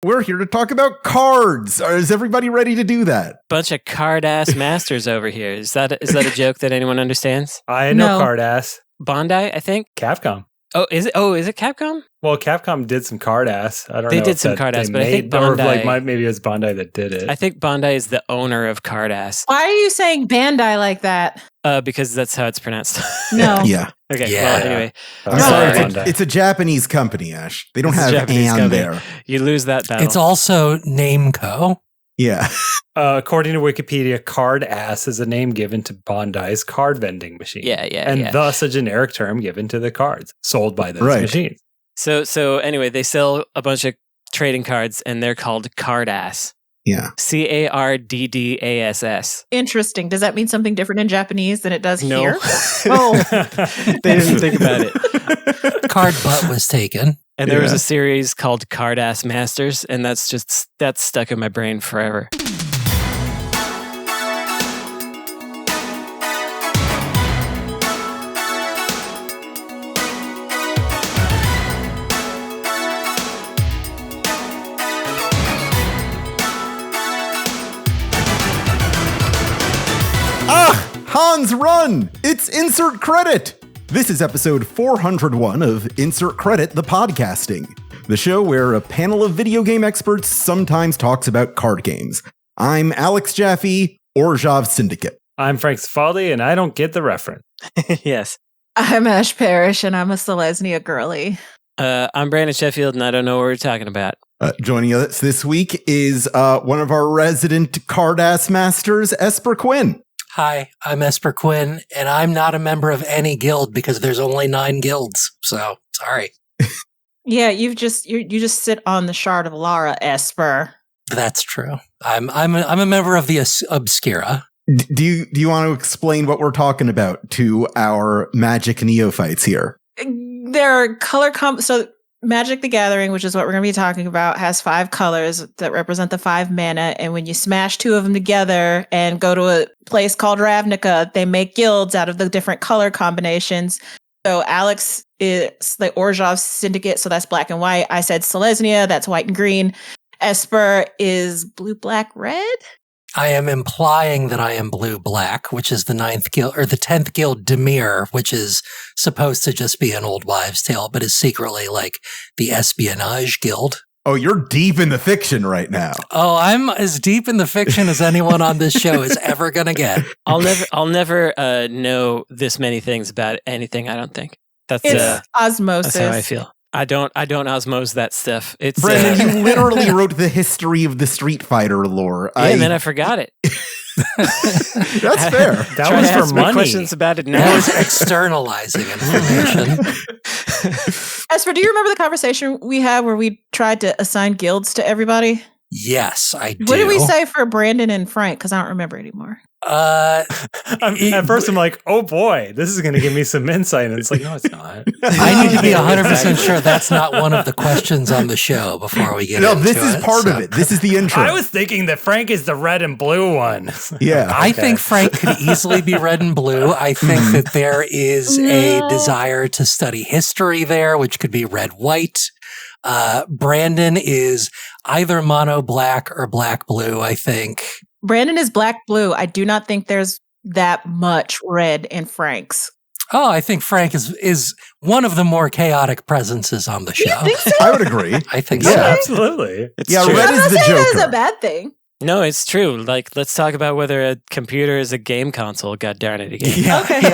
We're here to talk about cards. Is everybody ready to do that? Bunch of card-ass masters over here. Is that a joke that anyone understands? I know card-ass. Bondi, I think? Capcom. Oh, is it Capcom? Well, Capcom did some card-ass. I don't know. They did some card-ass, but I think Bondi... maybe it was Bondi that did it. I think Bondi is the owner of card-ass. Why are you saying Bandai like that? Because that's how it's pronounced. No. Yeah. Okay, well, anyway. I'm sorry, it's a Japanese company, Ash. They don't have "and" there. You lose that battle. It's also Nameco. Yeah. According to Wikipedia, card ass is a name given to Bondi's card vending machine. Yeah. Thus a generic term given to the cards sold by those machines. So anyway, they sell a bunch of trading cards and they're called card ass. Yeah. CARDDASS. Interesting. Does that mean something different in Japanese than it does here? Oh. They didn't think about it. Card butt was taken. And there was a series called Card Ass Masters, and that's stuck in my brain forever. Hans, run! It's Insert Credit! This is episode 401 of Insert Credit, the podcasting, the show where a panel of video game experts sometimes talks about card games. I'm Alex Jaffe, Orzhov Syndicate. I'm Frank Cifaldi, and I don't get the reference. Yes. I'm Ash Parrish, and I'm a Selesnya girly. I'm Brandon Sheffield, and I don't know what we're talking about. Joining us this week is one of our resident card-ass masters, Esper Quinn. Hi, I'm Esper Quinn, and I'm not a member of any guild because there's only 9 guilds. So, sorry. Yeah, you just sit on the Shard of Lara, Esper. That's true. I'm a member of the Obscura. Do you want to explain what we're talking about to our Magic neophytes here? There are color so Magic the Gathering, which is what we're going to be talking about, has 5 colors that represent the 5 mana, and when you smash 2 of them together and go to a place called Ravnica, they make guilds out of the different color combinations. So Alex is the Orzhov Syndicate, so that's black and white. I said Selesnya, that's white and green. Esper is blue, black, red? I am implying that I am blue-black, which is the 9th guild, or the 10th guild, Demir, which is supposed to just be an old wives' tale, but is secretly like the espionage guild. Oh, you're deep in the fiction right now. Oh, I'm as deep in the fiction as anyone on this show is ever going to get. I'll never know this many things about anything, I don't think. It's osmosis. That's how I feel. I don't osmose that stuff. It's Brandon, you literally wrote the history of the Street Fighter lore. And then I forgot it. That's fair. That was for money. Questions about it now. That was externalizing information. Esper, do you remember the conversation we had where we tried to assign guilds to everybody? Yes, I do. What did we say for Brandon and Frank? Because I don't remember anymore. At first, I'm like, oh boy, this is going to give me some insight. And it's like, no, it's not. I need to be 100% sure that's not one of the questions on the show before we get into it. No, this is part of it. This is the intro. I was thinking that Frank is the red and blue one. Yeah. I think Frank could easily be red and blue. I think that there is a desire to study history there, which could be red-white. Brandon is either mono-black or black-blue, I think. Brandon is black-blue. I do not think there's that much red in Frank's. Oh, I think Frank is one of the more chaotic presences on the show. You think so? I would agree. I think Yeah, so. absolutely. It's Yeah, true. red I'm is not the saying that Joker. is a bad thing. No, it's true. Like, let's talk about whether a computer is a game console. God darn it again. Yeah. Okay.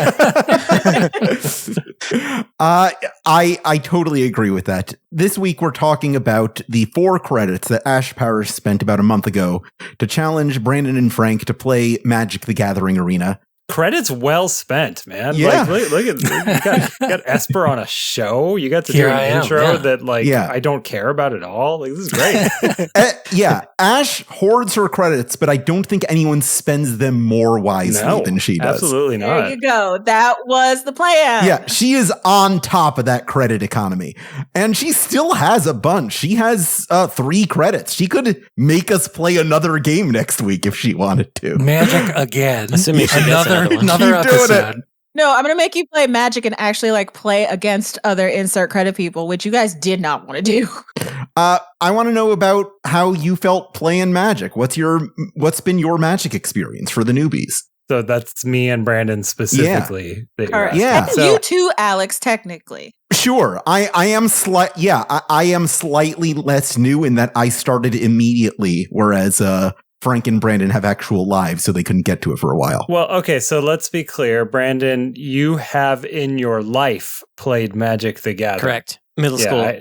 I totally agree with that. This week we're talking about the 4 credits that Ash Parrish spent about a month ago to challenge Brandon and Frank to play Magic the Gathering Arena. Credits well spent, man. Yeah. Like, look at you got Esper on a show. You got to Here do I an am, intro yeah. that I don't care about at all. Like, this is great. Yeah, Ash hoards her credits, but I don't think anyone spends them more wisely than she does. Absolutely There not. you go. That was the plan. Yeah, she is on top of that credit economy. And she still has a bunch. She has 3 credits. She could make us play another game next week if she wanted to. Magic again. Assuming she gets another one. Another Keep doing episode. No, I'm going to make you play Magic and actually like play against other insert credit people, which you guys did not want to do. I want to know about how you felt playing Magic. What's been your Magic experience for the newbies? So that's me and Brandon specifically. Correct. Yeah. And you too, Alex, technically. Sure. I am I am slightly less new in that I started immediately, whereas Frank and Brandon have actual lives, so they couldn't get to it for a while. Well, okay, so let's be clear. Brandon, you have in your life played Magic the Gathering. Correct. Middle school.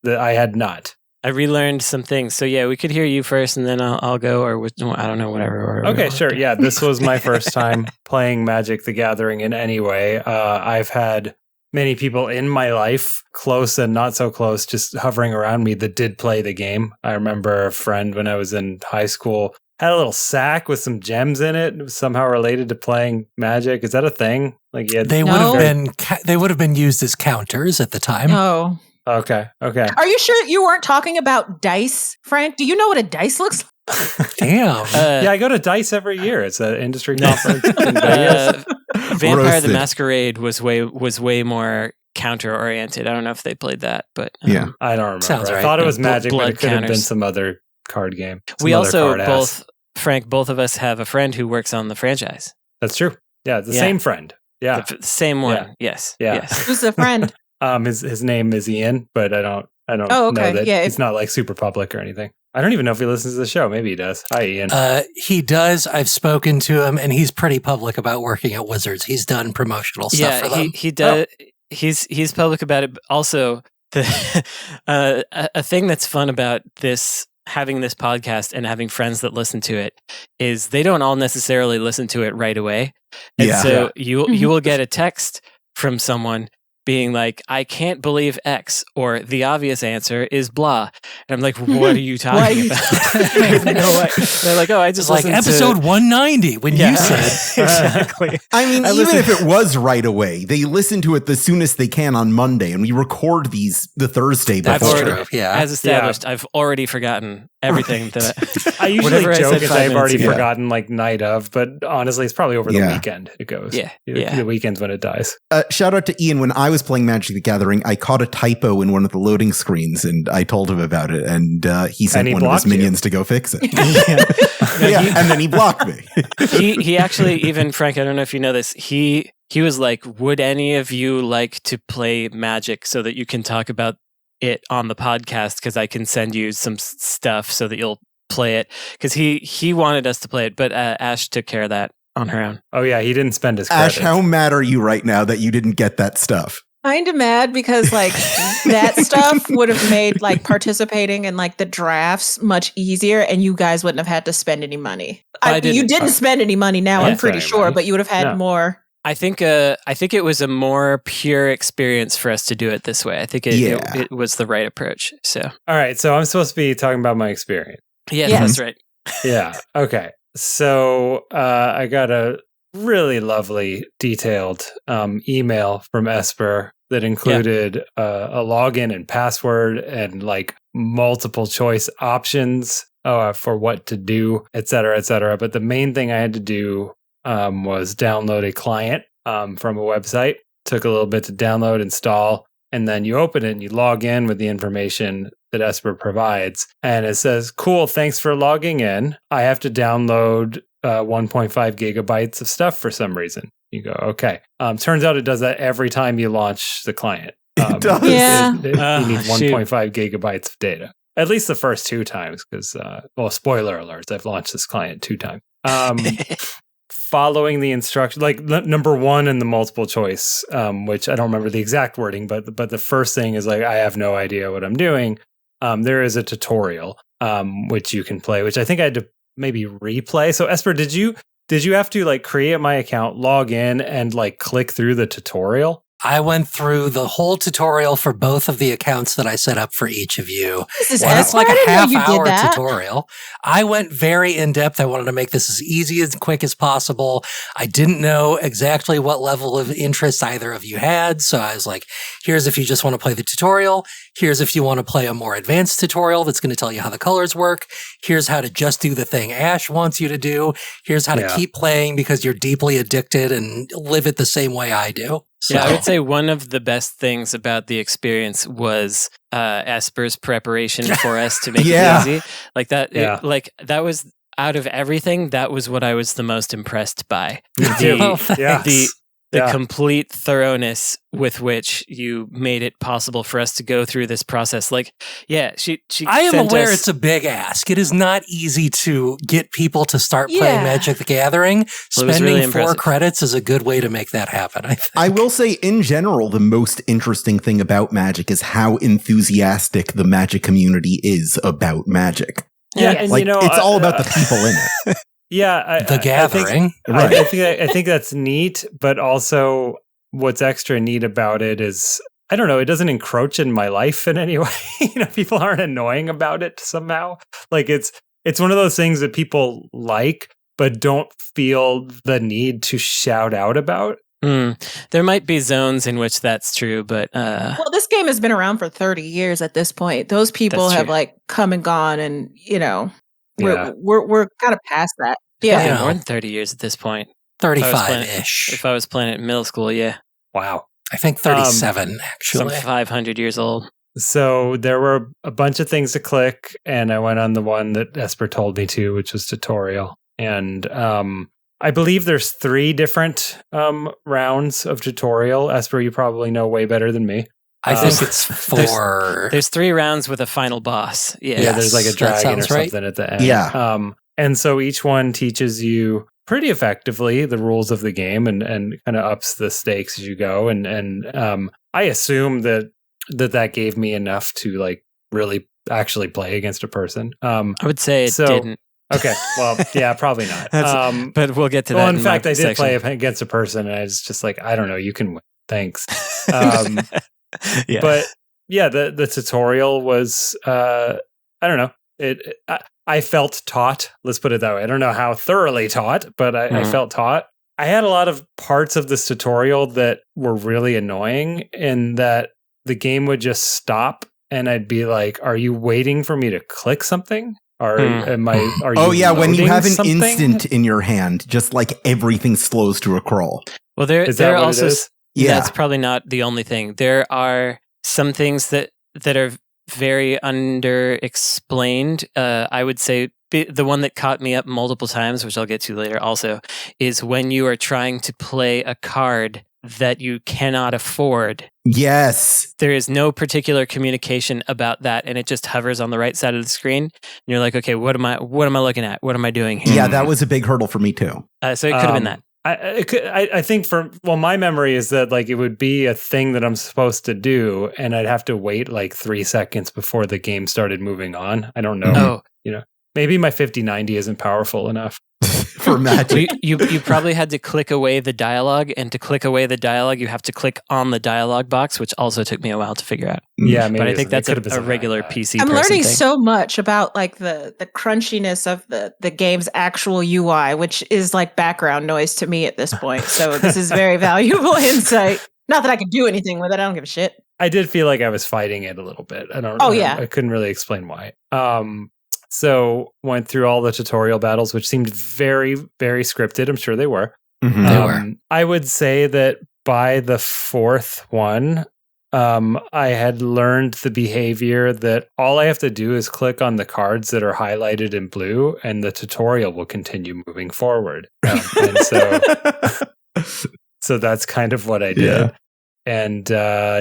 I had not. I relearned some things. So yeah, we could hear you first and then I'll go, or I don't know, whatever. Okay, sure. Yeah, this was my first time playing Magic the Gathering in any way. I've had many people in my life, close and not so close, just hovering around me that did play the game. I remember a friend when I was in high school had a little sack with some gems in it. It was somehow related to playing Magic. Is that a thing? Like they would have been used as counters at the time. Oh. Okay. Are you sure you weren't talking about dice, Frank? Do you know what a dice looks like? Damn. Yeah, I go to DICE every year. It's an industry conference. Vampire the Masquerade was way more counter oriented. I don't know if they played that, but I don't remember. Sounds right. I thought it was Magic, but it could have been counters. some other card game. We also both of us have a friend who works on the franchise. That's true. Yeah, the same friend. Yeah, the same one. Yeah. Yes. Yeah. Yes. Who's the friend? His name is Ian, but I don't Oh, okay. know that Yeah, he's not like super public or anything. I don't even know if he listens to the show. Maybe he does. Hi, Ian. He does. I've spoken to him, and he's pretty public about working at Wizards. He's done promotional stuff for them. He does. Oh. He's public about it. But also, a thing that's fun about having this podcast and having friends that listen to it is they don't all necessarily listen to it right away. And so you will get a text from someone being like, I can't believe X, or the obvious answer is blah. And I'm like, what are you talking about? They're like, oh, I just like episode 190 when you said. Exactly. I mean, even if it was right away, they listen to it the soonest they can on Monday, and we record these the Thursday before. As established, I've already forgotten everything that I usually joke as I've already ago. forgotten like night of, but honestly, it's probably over the weekend it goes. The weekend's when it dies. Shout out to Ian. When I was playing Magic the Gathering, I caught a typo in one of the loading screens, and I told him about it, and he sent one of his minions to go fix it. And then he blocked me. He actually, even Frank, I don't know if you know this, he was like, would any of you like to play Magic so that you can talk about it on the podcast, because I can send you some stuff so that you'll play it, because he wanted us to play it, but Ash took care of that on her own. Oh yeah, he didn't spend his credits. Ash, how mad are you right now that you didn't get that stuff? Kind of mad because like that stuff would have made like participating in like the drafts much easier, and you guys wouldn't have had to spend any money. You didn't spend any money now, I'm pretty sure, but you would have had more. I think it was a more pure experience for us to do it this way. I think it was the right approach. So, all right. So I'm supposed to be talking about my experience. Yeah, that's right. Yeah. Okay. So I got a really lovely, detailed email from Esper that included a login and password and like multiple choice options for what to do, et cetera, et cetera. But the main thing I had to do was download a client from a website. Took a little bit to download, install, and then you open it and you log in with the information that Esper provides. And it says, cool, thanks for logging in. I have to download 1.5 gigabytes of stuff for some reason. You go, okay. Turns out it does that every time you launch the client. It does. Yeah. You need 1.5 gigabytes of data. At least the first 2 times, because, spoiler alerts, I've launched this client 2 times. Following the instruction, like number 1 in the multiple choice, which I don't remember the exact wording, but the first thing is like, I have no idea what I'm doing. There is a tutorial, which you can play, which I think I had to maybe replay. So Esper, did you have to like create my account, log in, and like click through the tutorial? I went through the whole tutorial for both of the accounts that I set up for each of you. This is It's like I a didn't know you did half-hour that. tutorial. I went very in-depth. I wanted to make this as easy and quick as possible. I didn't know exactly what level of interest either of you had, so I was like, here's if you just want to play the tutorial. Here's if you want to play a more advanced tutorial that's going to tell you how the colors work. Here's how to just do the thing Ash wants you to do. Here's how to keep playing because you're deeply addicted and live it the same way I do. So. Yeah, I would say one of the best things about the experience was Esper's preparation for us to make it easy. Like that, that was out of everything. That was what I was the most impressed by. The complete thoroughness with which you made it possible for us to go through this process. Like, she I am aware it's a big ask. It is not easy to get people to start playing Magic the Gathering. Spending really 4 credits is a good way to make that happen, I think. I will say, in general, the most interesting thing about Magic is how enthusiastic the Magic community is about Magic. Yeah, and it's all about the people in it. Yeah, the gathering. I think that's neat, but also what's extra neat about it is I don't know, it doesn't encroach in my life in any way. People aren't annoying about it somehow. Like it's one of those things that people like but don't feel the need to shout out about. There might be zones in which that's true, but well, this game has been around for 30 years at this point. Those people have come and gone, and we're kind of past that. Yeah, more than 30 years at this point. 35-ish. If I was playing it in middle school, yeah. Wow. I think 37, actually. Some 500 years old. So there were a bunch of things to click, and I went on the one that Esper told me to, which was tutorial. And I believe there's 3 different rounds of tutorial. Esper, you probably know way better than me. I think it's 4. There's 3 rounds with a final boss. Yeah, there's like a dragon or something at the end. Yeah. And so each one teaches you pretty effectively the rules of the game and kind of ups the stakes as you go. And I assume that gave me enough to like really actually play against a person. I would say it didn't. Okay, well, yeah, probably not. But we'll get to that. Well, in fact, I did play against a person, and I was just like, I don't know, you can win. Thanks. But yeah, the tutorial was, I don't know. I felt taught. Let's put it that way. I don't know how thoroughly taught, but I felt taught. I had a lot of parts of this tutorial that were really annoying, in that the game would just stop, and I'd be like, "Are you waiting for me to click something? Are you? Oh yeah, when you have an something? instant in your hand, just like everything slows to a crawl. Well, there are also Yeah. That's probably not the only thing. There are some things that are very underexplained. I would say the one that caught me up multiple times, which I'll get to later also, is when you are trying to play a card that you cannot afford. Yes. There is no particular communication about that, and it just hovers on the right side of the screen. And you're like, okay, what am I looking at? What am I doing here? Yeah, that was a big hurdle for me too. So it could have been that. I think my memory is that like it would be a thing that I'm supposed to do, and I'd have to wait like 3 seconds before the game started moving on. I don't know. Maybe my 5090 isn't powerful enough for Magic. You probably had to click away the dialogue, and to click away the dialogue, you have to click on the dialogue box, which also took me a while to figure out. Yeah, maybe but I think that's a regular PC. I'm learning thing. so much about like the crunchiness of the game's actual UI, which is like background noise to me at this point. So this is very valuable insight. Not that I can do anything with it. I don't give a shit. I did feel like I was fighting it a little bit. I couldn't really explain why. So went through all the tutorial battles, which seemed very, very scripted. I'm sure they were. Mm-hmm. They were. I would say that by the 4th one, I had learned the behavior that all I have to do is click on the cards that are highlighted in blue, and the tutorial will continue moving forward. And so that's kind of what I did, and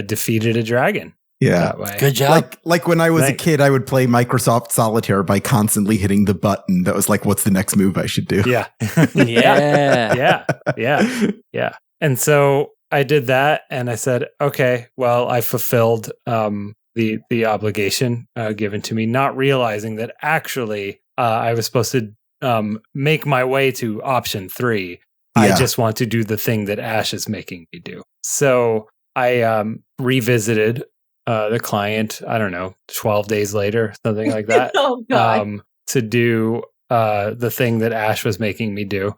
defeated a dragon. Yeah. That way. Good job. Like when I was a kid, I would play Microsoft Solitaire by constantly hitting the button that was like, what's the next move I should do? Yeah. Yeah. Yeah. And so I did that, and I said, okay, well, I fulfilled the obligation given to me, not realizing that actually I was supposed to make my way to option 3. I just want to do the thing that Ash is making me do. So I revisited the client, I don't know, 12 days later, something like that. Oh, God. To do the thing that Ash was making me do.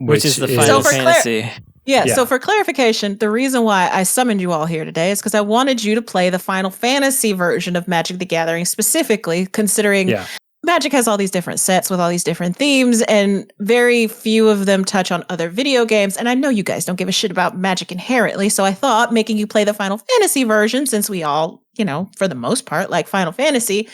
Which is the Final So for Fantasy. Yeah, so for clarification, the reason why I summoned you all here today is because I wanted you to play the Final Fantasy version of Magic the Gathering, specifically considering Magic has all these different sets with all these different themes, and very few of them touch on other video games. And I know you guys don't give a shit about Magic inherently, so I thought making you play the Final Fantasy version, since we all, for the most part, like Final Fantasy,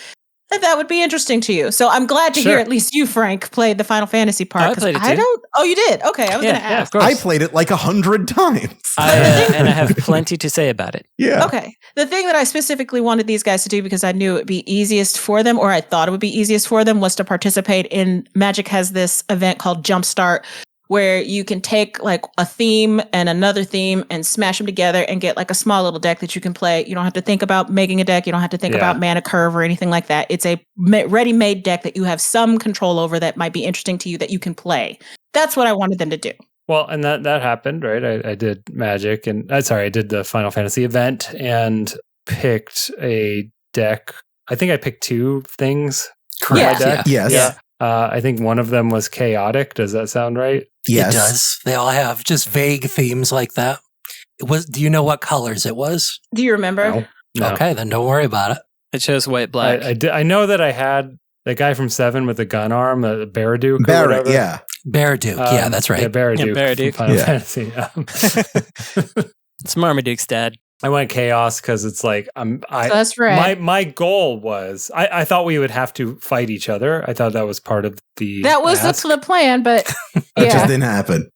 that would be interesting to you. So I'm glad to hear at least you, Frank, played the Final Fantasy part. I played it too. Oh, you did? Okay, I was going to ask. Yeah, of course. I played it like 100 times. And I have plenty to say about it. Yeah. Okay. The thing that I specifically wanted these guys to do, because I knew it would be easiest for them, or I thought it would be easiest for them, was to participate in Magic has this event called Jumpstart, where you can take like a theme and another theme and smash them together and get like a small little deck that you can play. You don't have to think about making a deck. You don't have to think about mana curve or anything like that. It's a ready-made deck that you have some control over that might be interesting to you that you can play. That's what I wanted them to do. Well, and that happened, right? I did Magic and I did the Final Fantasy event and picked a deck. I think I picked two things for my deck. Yes. Yeah. I think one of them was chaotic. Does that sound right? Yes. It does. They all have just vague themes like that. Do you know what colors it was? Do you remember? No. Okay, then don't worry about it. It shows white, black. I know that I had the guy from 7 with the gun arm, the Baraduke. Barrett, yeah. Baraduke, yeah, that's right. Yeah, Baraduke. Yeah, Baraduke. From Final Fantasy. It's Marmaduke's dad. I went chaos because it's like So that's right. My goal was I thought we would have to fight each other. I thought that was part of the That was the plan, but It just didn't happen.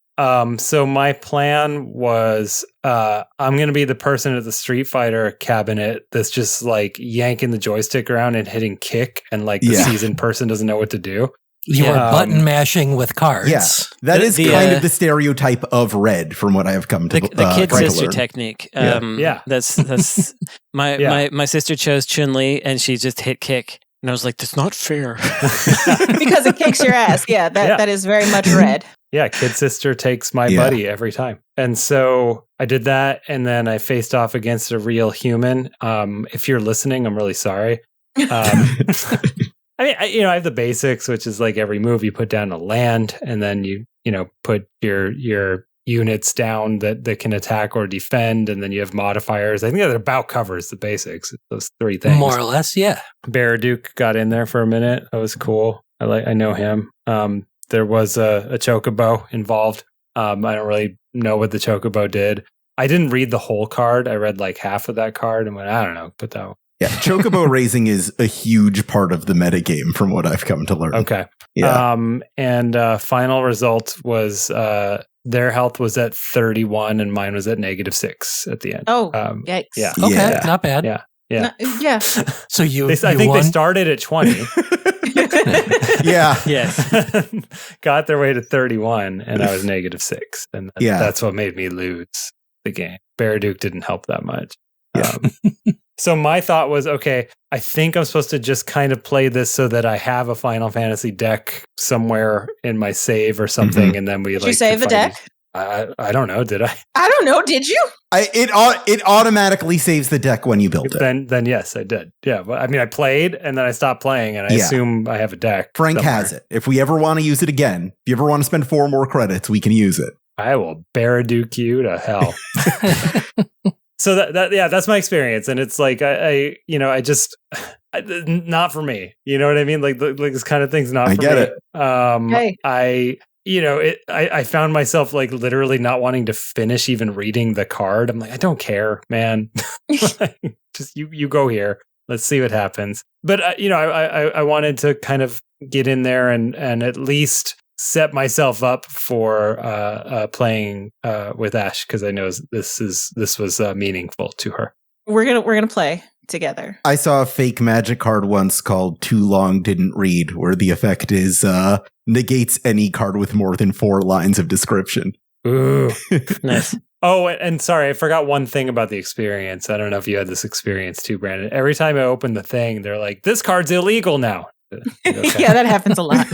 So my plan was I'm gonna be the person at the Street Fighter cabinet that's just like yanking the joystick around and hitting kick, and like the seasoned person doesn't know what to do. You were button mashing with cards. Yeah, that is kind of the stereotype of Red, from what I have come to the kid try to sister learn. technique. Yeah. That's my sister chose Chun-Li and she just hit kick, and I was like, that's not fair. because it kicks your ass. Yeah, that is very much Red. Yeah, kid sister takes my buddy every time. And so I did that, and then I faced off against a real human. If you're listening, I'm really sorry. I mean, I have the basics, which is like every move you put down a land, and then you put your units down that can attack or defend, and then you have modifiers. I think that about covers the basics, those three things. More or less, yeah. Baraduke got in there for a minute. That was cool. I know him. There was a chocobo involved. I don't really know what the chocobo did. I didn't read the whole card. I read like half of that card and went, I don't know, put that one. Yeah, chocobo raising is a huge part of the metagame, from what I've come to learn. Okay. Yeah. And final result was their health was at 31 and mine was at -6 at the end. Oh, yikes. Yeah. Okay, not bad. Yeah. Yeah. Yeah. So I think won? they started at 20. Yeah. Yes. Got their way to 31 and I was -6. And that's what made me lose the game. Baraduke didn't help that much. Yeah. So my thought was, okay, I think I'm supposed to just kind of play this so that I have a Final Fantasy deck somewhere in my save or something, and then we Did you save the deck? I don't know. Did I? I don't know. Did you? It automatically saves the deck when you build it. Then yes, I did. Yeah, but I mean, I played and then I stopped playing, and I assume I have a deck. Frank somewhere. has it. If we ever want to use it again, if you ever want to spend 4 more credits, we can use it. I will Baraduke you to hell. So that's my experience, and it's like I just not for me. You know what I mean? Like this kind of thing's not. I get it. I found myself like literally not wanting to finish even reading the card. I'm like, I don't care, man. Just you go here. Let's see what happens. But I wanted to kind of get in there and at least set myself up for playing with Ash, because I know this was meaningful to her. We're gonna play together. I saw a fake Magic card once called Too Long Didn't Read, where the effect is negates any card with more than 4 lines of description. Ooh, nice. Oh, and sorry, I forgot one thing about the experience. I don't know if you had this experience too, Brandon. Every time I open the thing, they're like, "This card's illegal now." Okay. Yeah, that happens a lot.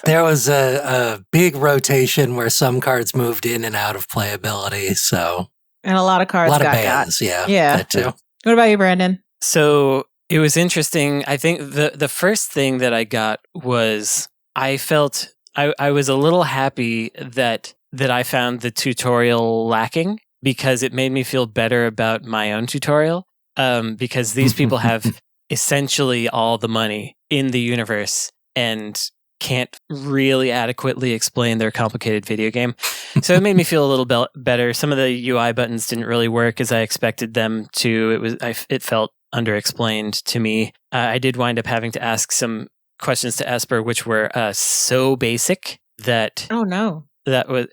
There was a big rotation where some cards moved in and out of playability. So And a lot of cards A lot of got bands, yeah. Yeah. That too. What about you, Brandon? So it was interesting. I think the first thing that I got was I felt I was a little happy that I found the tutorial lacking, because it made me feel better about my own tutorial. Because these people have essentially all the money in the universe and can't really adequately explain their complicated video game. So it made me feel a little better. Some of the UI buttons didn't really work as I expected them to. It felt underexplained to me. I did wind up having to ask some questions to Esper, which were so basic that Oh no. that was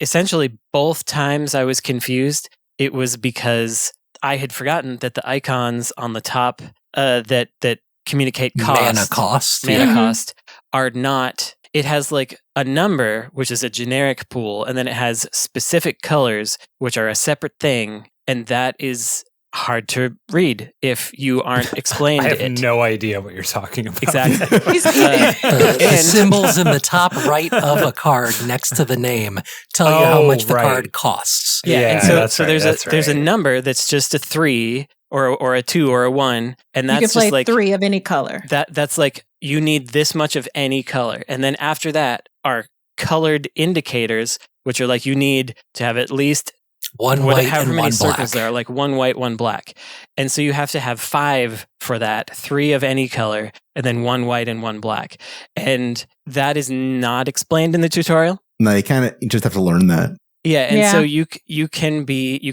essentially both times I was confused. It was because I had forgotten that the icons on the top that communicate Mana cost. mana Yeah. cost are not. It has like a number, which is a generic pool, and then it has specific colors, which are a separate thing, and that is hard to read if you aren't explained I have it. no idea what you're talking about. Exactly. The And- symbols in the top right of a card next to the name tell you how Oh, much the right. card costs. Yeah, and Yeah, so, that's so right, there's a right. number that's just a 3 or a 2 or a 1, and You that's can play just like 3 of any color. that's like you need this much of any color, and then after that are colored indicators, which are like you need to have at least One white however and many one circles black. there are, like 1 white, 1 black, and so you have to have 5 for that, 3 of any color, and then 1 white and 1 black, and that is not explained in the tutorial. No, you just have to learn that. Yeah, and so Yeah. you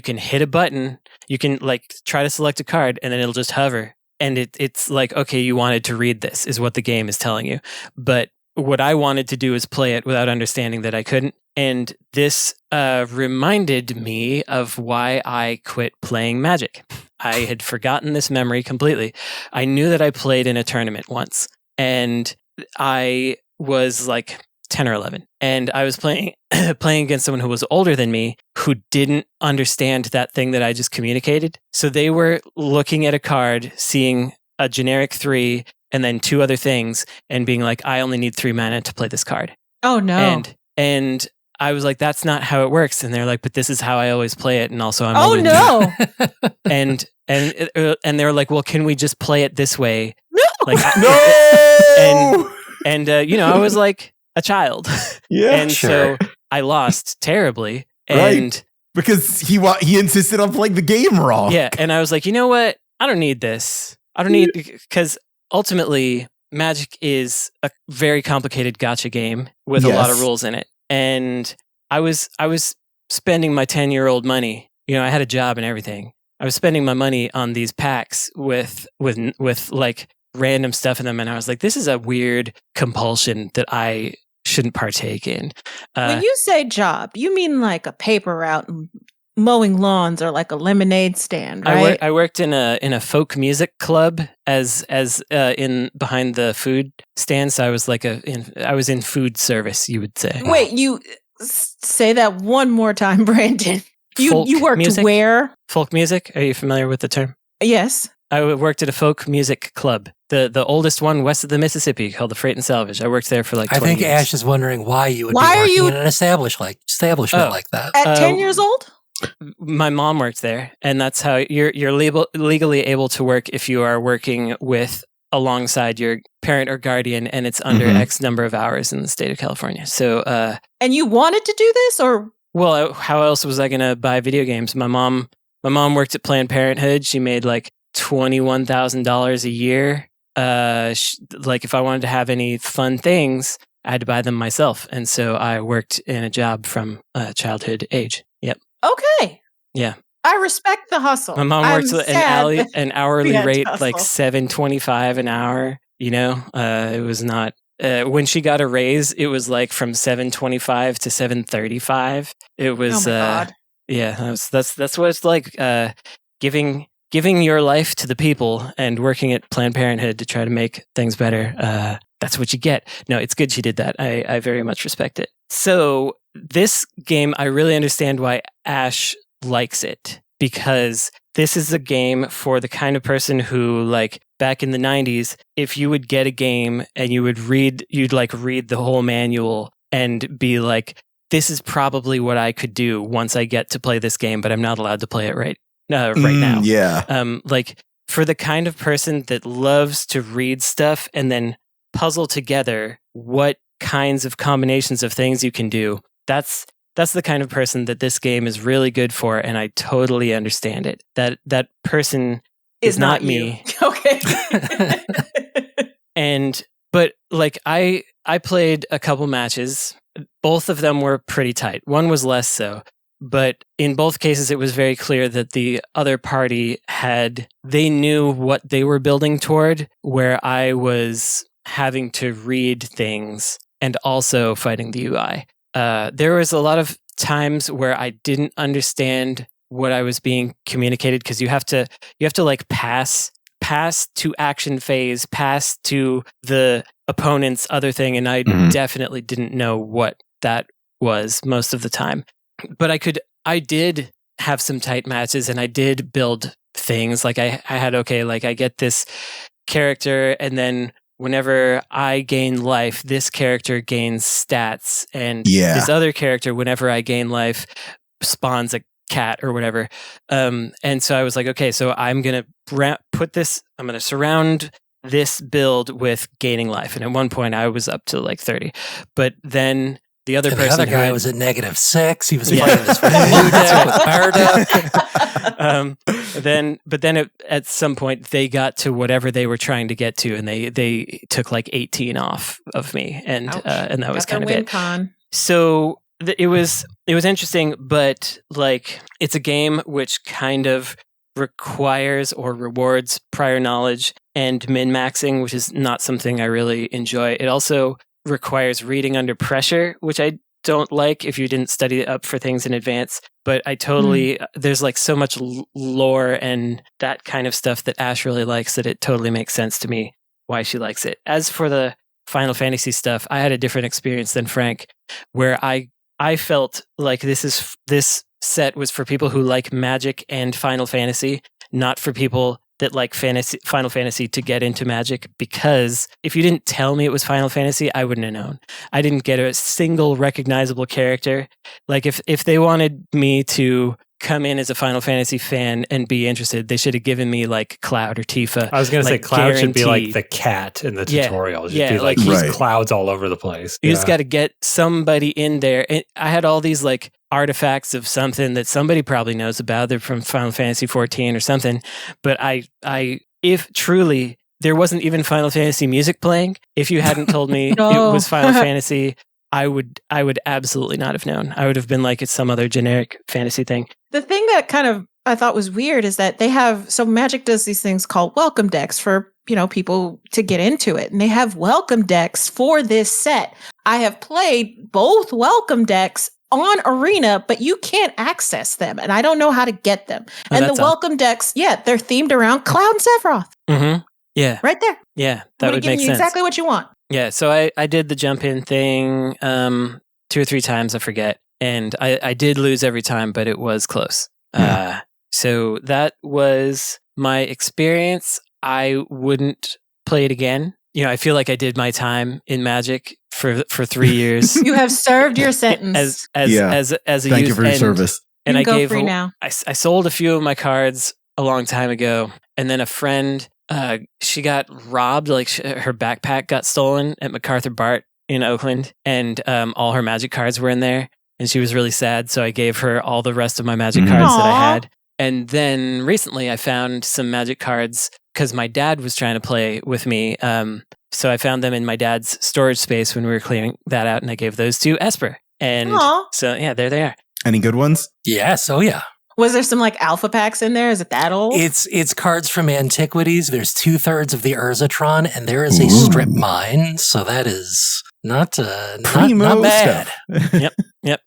can hit a button, you can like try to select a card, and then it'll just hover, and it's like, okay, you wanted to read this is what the game is telling you, but what I wanted to do is play it without understanding that I couldn't, and this reminded me of why I quit playing Magic. I had forgotten this memory completely. I knew that I played in a tournament once, and I was like 10 or 11, and I was playing against someone who was older than me who didn't understand that thing that I just communicated. So they were looking at a card, seeing a generic 3 and then 2 other things, and being like, I only need 3 mana to play this card. Oh no. And I was like, that's not how it works. And they're like, but this is how I always play it, and also I'm Oh older than you. no. and they're like, well, can we just play it this way? No. Like, No! and I was like a child. Yeah. And sure. so I lost terribly. Right. And Because he insisted on playing the game wrong. yeah, and I was like, you know what? I don't need this. I don't need, because ultimately Magic is a very complicated gotcha game with a lot of Yes. rules in it. And I was spending my 10-year-old money. I had a job and everything. I was spending my money on these packs with like random stuff in them, and I was like, this is a weird compulsion that I shouldn't partake in. When you say job, you mean like a paper route and mowing lawns or like a lemonade stand, right? I worked in a folk music club as in behind the food stand. So I was like I was in food service, you would say. Wait, you say that one more time, Brandon. Folk You worked music? where? Folk music? Are you familiar with the term? Yes. I worked at a folk music club, the oldest one west of the Mississippi, called the Freight and Salvage. I worked there for like 20 I think years. Ash is wondering why you would Why be are working you- in an establishment Oh. like that. At 10 years old? My mom worked there, and that's how you're legally able to work if you are working with alongside your parent or guardian, and it's under Mhm. X number of hours in the state of California. So, And you wanted to do this or well, how else was I going to buy video games? My mom worked at Planned Parenthood. She made like $21,000 a year. Like if I wanted to have any fun things, I had to buy them myself, and so I worked in a job from childhood age. Yep. okay. Yeah. I respect the hustle. My mom I'm worked at sad. an hourly had to rate like hustle. $7.25 an hour. It was not. When she got a raise, it was like from $7.25 to $7.35. It was. Oh my God. Yeah, that's what it's like. Giving your life to the people and working at Planned Parenthood to try to make things better. That's what you get. No, it's good she did that. I very much respect it. So this game, I really understand why Ash likes it, because this is a game for the kind of person who, like, back in the 90s, if you would get a game and you'd read the whole manual and be like, this is probably what I could do once I get to play this game, but I'm not allowed to play it right now. Yeah. Like for the kind of person that loves to read stuff and then puzzle together what kinds of combinations of things you can do, that's the kind of person that this game is really good for, and I totally understand it. That person is not me. Okay. But like I played a couple matches. Both of them were pretty tight. One was less so. But in both cases, it was very clear that the other party they knew what they were building toward, where I was having to read things and also fighting the UI. There was a lot of times where I didn't understand what I was being communicated, because you have to like pass to action phase, pass to the opponent's other thing, and I definitely didn't know what that was most of the time. But I did have some tight matches, and I did build things. Like I get this character, and then whenever I gain life, this character gains stats, and this other character, whenever I gain life, spawns a cat or whatever. And so I was like, okay, so I'm going to surround this build with gaining life. And at one point I was up to like 30, but then the other guy was at -6. He was playing this blue deck with Barda. But then at some point they got to whatever they were trying to get to, and they took like 18 off of me, and that was kind of it. So it was interesting, but like it's a game which kind of requires or rewards prior knowledge and min-maxing, which is not something I really enjoy. It also requires reading under pressure, which I don't like if you didn't study up for things in advance. But I totally, there's like so much lore and that kind of stuff that Ash really likes that it totally makes sense to me why she likes it. As for the Final Fantasy stuff, I had a different experience than Frank, where I felt like this set was for people who like Magic and Final Fantasy, not for people that like Final Fantasy to get into Magic, because if you didn't tell me it was Final Fantasy, I wouldn't have known. I didn't get a single recognizable character. Like if they wanted me to come in as a Final Fantasy fan and be interested, they should have given me like Cloud or Tifa. I was going to say Cloud guaranteed. Should be like the cat in the tutorial. It should be like these clouds all over the place. You just got to get somebody in there. And I had all these like artifacts of something that somebody probably knows about. They're from Final Fantasy 14 or something. But if truly there wasn't even Final Fantasy music playing, if you hadn't told me it was Final Fantasy, I would absolutely not have known. I would have been like, it's some other generic fantasy thing. The thing that kind of I thought was weird is that Magic does these things called welcome decks for, people to get into it. And they have welcome decks for this set. I have played both welcome decks on Arena, but you can't access them. And I don't know how to get them. And the welcome decks, they're themed around Cloud and Sephiroth. Mm-hmm. Yeah. Right there. Yeah, that would make sense. Exactly what you want. Yeah, so I did the jump in thing 2 or 3 times, I forget. And I did lose every time, but it was close. So that was my experience. I wouldn't play it again. I feel like I did my time in Magic for 3 years. You have served your sentence as a Thank youth. you for your service. And I gave free now. I sold a few of my cards a long time ago, and then a friend, she got robbed. Like her backpack got stolen at MacArthur Bart in Oakland, and all her Magic cards were in there, and she was really sad. So I gave her all the rest of my Magic cards that I had. And then recently I found some Magic cards because my dad was trying to play with me. So I found them in my dad's storage space when we were clearing that out, and I gave those to Esper. And so, there they are. Any good ones? Yes. Oh, yeah. Was there some like alpha packs in there? Is it that old? It's cards from Antiquities. There's 2/3 of the Urzatron, and there is a strip mine. So that is not bad. Yep.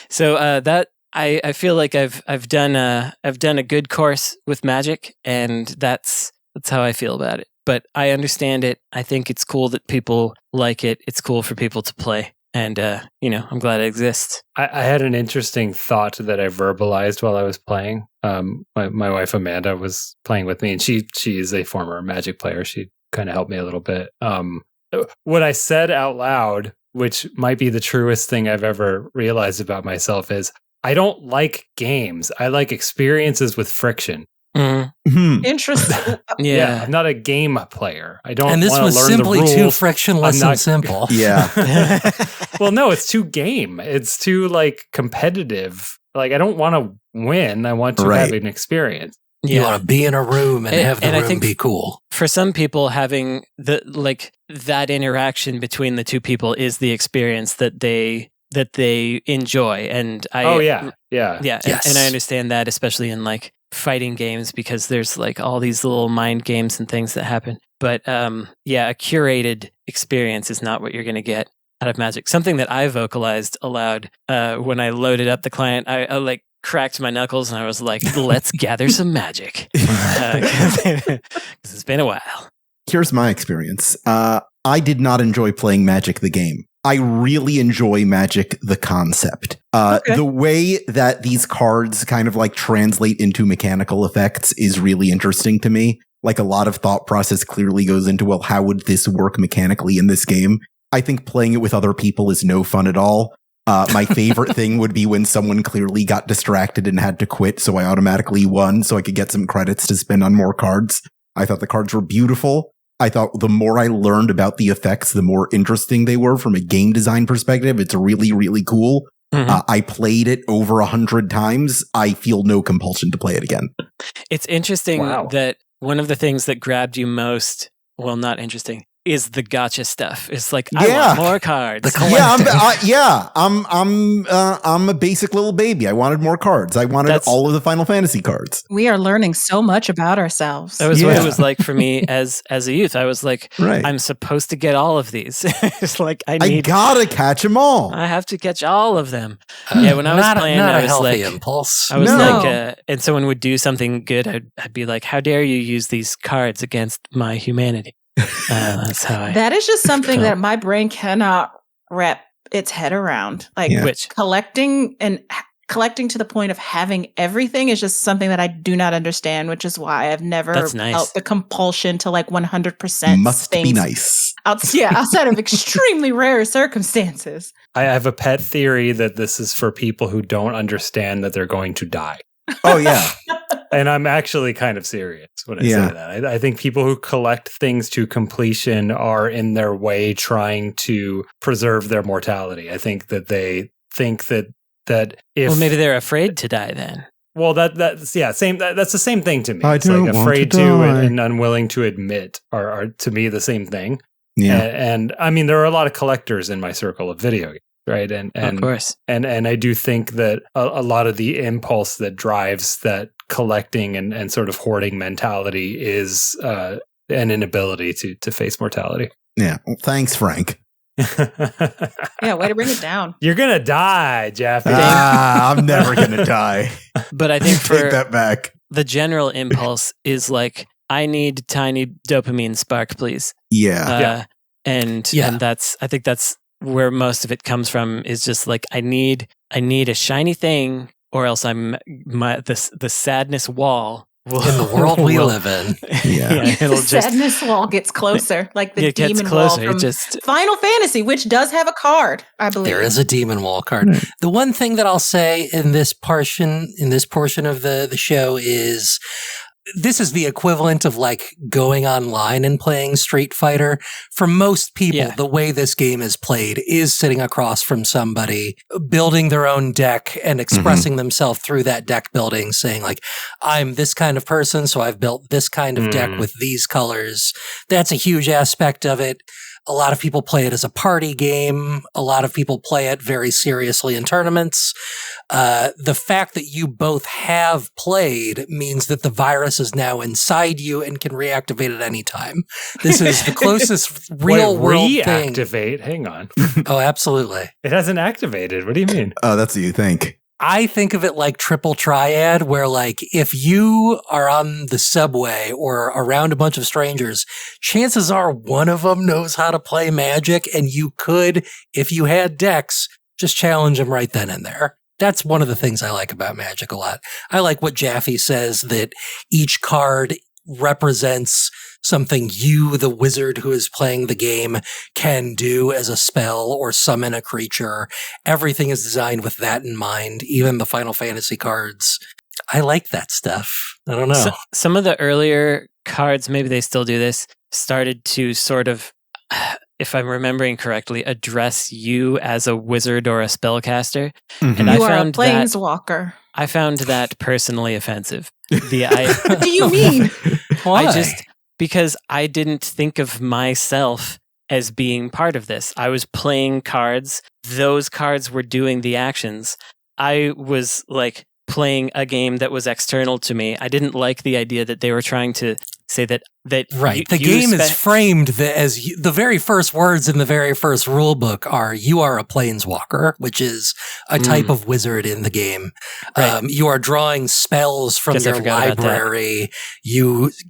So that I feel like I've done a good course with Magic, and that's how I feel about it. But I understand it. I think it's cool that people like it. It's cool for people to play. And, I'm glad it exists. I had an interesting thought that I verbalized while I was playing. My wife, Amanda, was playing with me, and she is a former Magic player. She kind of helped me a little bit. What I said out loud which might be the truest thing I've ever realized about myself, is I don't like games. I like experiences with friction. Interesting. Yeah. I'm not a game player. I don't. And this was learn simply the rules. too frictionless and simple. Yeah. Well, no, it's too game. It's too like competitive. Like I don't want to win. I want to have an experience. You want to be in a room and have the room be cool. For some people, having that interaction between the two people is the experience that they enjoy. And yeah. Yes. And I understand that, especially in like fighting games, because there's like all these little mind games and things that happen. But a curated experience is not what you're going to get out of Magic. Something that I vocalized aloud when I loaded up the client, I like cracked my knuckles and I was like, let's gather some magic. Because it's been a while. Here's my experience. I did not enjoy playing Magic the game. I really enjoy Magic the concept. The way that these cards kind of like translate into mechanical effects is really interesting to me. Like a lot of thought process clearly goes into, well, how would this work mechanically in this game? I think playing it with other people is no fun at all. My favorite thing would be when someone clearly got distracted and had to quit, so I automatically won so I could get some credits to spend on more cards. I thought the cards were beautiful. I thought the more I learned about the effects, the more interesting they were from a game design perspective. It's really, really cool. I played it over 100 times. I feel no compulsion to play it again. It's interesting that one of the things that grabbed you most, well, not interesting, is the gotcha stuff. It's like, I want more cards. I'm a basic little baby. I wanted more cards. I wanted all of the Final Fantasy cards. We are learning so much about ourselves. That was what it was like for me as a youth. I was like, I'm supposed to get all of these. It's like, I gotta catch them all. I have to catch all of them. When I was playing, I was like, impulse. I was like, and someone would do something good. I'd be like, how dare you use these cards against my humanity? That's how that is just something that my brain cannot wrap its head around. Like collecting to the point of having everything is just something that I do not understand, which is why I've never felt the compulsion to like 100% must be nice. Outside of extremely rare circumstances. I have a pet theory that this is for people who don't understand that they're going to die. Oh, yeah. And I'm actually kind of serious when I say that. I think people who collect things to completion are in their way trying to preserve their mortality. I think that they think that if... Well, maybe they're afraid to die then. Well, that's the same thing to me. It's like afraid to and unwilling to admit are to me the same thing. Yeah. And I mean, there are a lot of collectors in my circle of video games. Right. And of course. And I do think that a lot of the impulse that drives that collecting and sort of hoarding mentality is an inability to face mortality. Yeah. Well, thanks, Frank. Way to bring it down. You're going to die, Jaffe. I'm never going to die. But I think take that back. The general impulse is like, I need tiny dopamine spark, please. Yeah. And I think that's where most of it comes from, is just like, I need a shiny thing, or else the sadness wall will, in the world we live in. It'll the sadness wall gets closer, like the demon wall from Final Fantasy, which does have a card, I believe. There is a demon wall card. The one thing that I'll say in this portion of the show is, this is the equivalent of like going online and playing Street Fighter. For most people, the way this game is played is sitting across from somebody, building their own deck and expressing themselves through that deck building, saying like, I'm this kind of person, so I've built this kind of deck with these colors. That's a huge aspect of it. A lot of people play it as a party game. A lot of people play it very seriously in tournaments. The fact that you both have played means that the virus is now inside you and can reactivate at any time. This is the closest real world thing. Reactivate? Hang on. Oh, absolutely. It hasn't activated. What do you mean? Oh, that's what you think. I think of it like triple triad, where like if you are on the subway or around a bunch of strangers, chances are one of them knows how to play Magic, and you could, if you had decks, just challenge them right then and there. That's one of the things I like about Magic a lot. I like what Jaffe says, that each card represents something you, the wizard who is playing the game, can do as a spell or summon a creature. Everything is designed with that in mind, even the Final Fantasy cards. I like that stuff. I don't know. Some of the earlier cards, maybe they still do this, started to sort of, if I'm remembering correctly, address you as a wizard or a spellcaster. Mhm. And You I are a found that planeswalker. I found that personally offensive. What do you mean? Why? Because I didn't think of myself as being part of this. I was playing cards. Those cards were doing the actions. I was like playing a game that was external to me. I didn't like the idea that they were trying to say that Right. The game is framed as the very first words in the very first rule book are you are a planeswalker, which is a type of wizard in the game. Right. You are drawing spells from Guess I your forgot about that. library.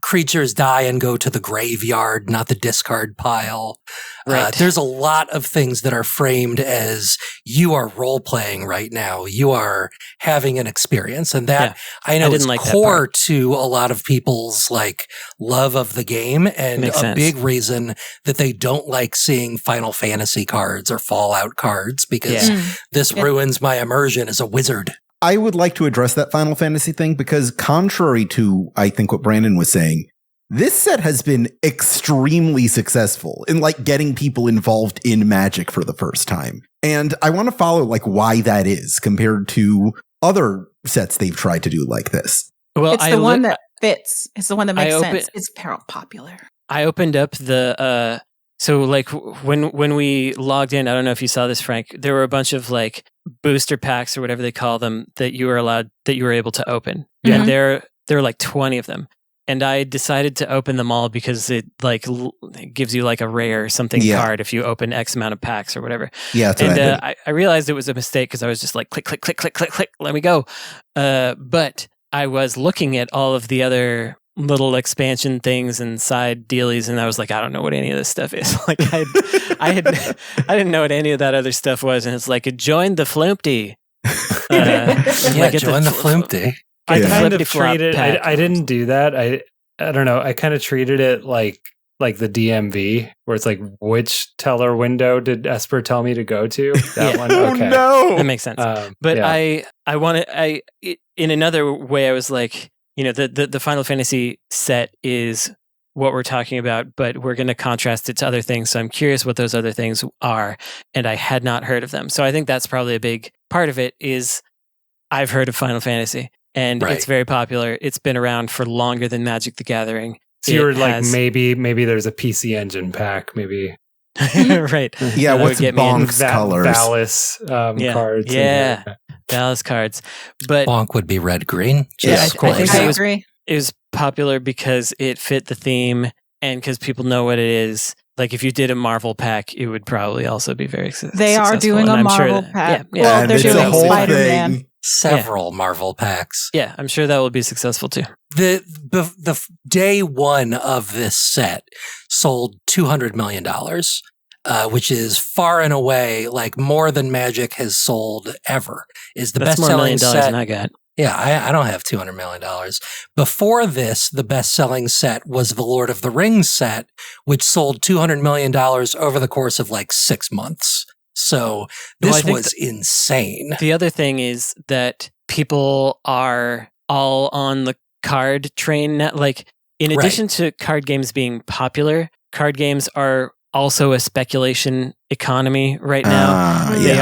Creatures die and go to the graveyard, not the discard pile. Right. There's a lot of things that are framed as you are role playing right now. You are having an experience, and that I know didn't is like that core part. to a lot of people's like love of the game, and Makes a sense. big reason that they don't like seeing Final Fantasy cards or Fallout cards because this ruins my immersion as a wizard. I would like to address that Final Fantasy thing because contrary to, I think, what Brandon was saying, this set has been extremely successful in like getting people involved in Magic for the first time. And I want to follow like why that is compared to other sets they've tried to do like this. Well, It's the one that fits. It's the one that makes sense. It's popular. I opened up the so like when we logged in, I don't know if you saw this, Frank, there were a bunch of like booster packs or whatever they call them that you were able to open. Mhm. And there were like 20 of them. And I decided to open them all because it like it gives you like a rare something card if you open X amount of packs or whatever. Yeah, that's what I did. I realized it was a mistake because I was just like click, click, click, click, click, click, let me go. But I was looking at all of the other little expansion things and side dealies, and I was like, I don't know what any of this stuff is. Like I didn't know what any of that other stuff was, and it's like join the Flumpty. Join the Flumpty. I Yeah. kind of Flippity-flop treated. pack. I didn't do that. I don't know. I kind of treated it like the DMV, where it's like, which teller window did Esper tell me to go to? That Yeah. one. Oh Okay. no! That makes sense. But yeah. in another way, I was like, the Final Fantasy set is what we're talking about, but we're going to contrast it to other things. So I'm curious what those other things are, and I had not heard of them. So I think that's probably a big part of it is I've heard of Final Fantasy, and Right. it's very popular. It's been around for longer than Magic the Gathering. So you were It like, has- maybe there's a PC Engine pack, maybe right. Yeah, That what's would get me in. Bonk's colors? Valis Yeah. cards. Yeah. Dallas cards. But Bonk would be red green. Yeah, Just of course. think I it was agree. it was popular because it fit the theme and because people know what it is. Like if you did a Marvel pack, it would probably also be very successful. They are doing and a I'm sure Marvel that- pack. Yeah, Well, and they're it's a doing whole Spider-Man. thing. Several Marvel packs. yeah, I'm sure that will be successful too. The day one of this set sold $200 million, which is far and away like more than Magic has sold ever. Is the That's best more selling $1 million set. than I got. Yeah, I don't have $200 million. Before this, the best-selling set was the Lord of the Rings set, which sold $200 million over the course of like 6 months. So Well, I this think was insane. The other thing is that people are all on the card train now. Like, in Right. addition to card games being popular, card games are also a speculation economy right now. They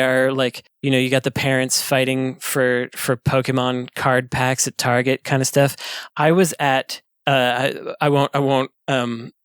are like, you got the parents fighting for Pokemon card packs at Target kind of stuff. I was at I won't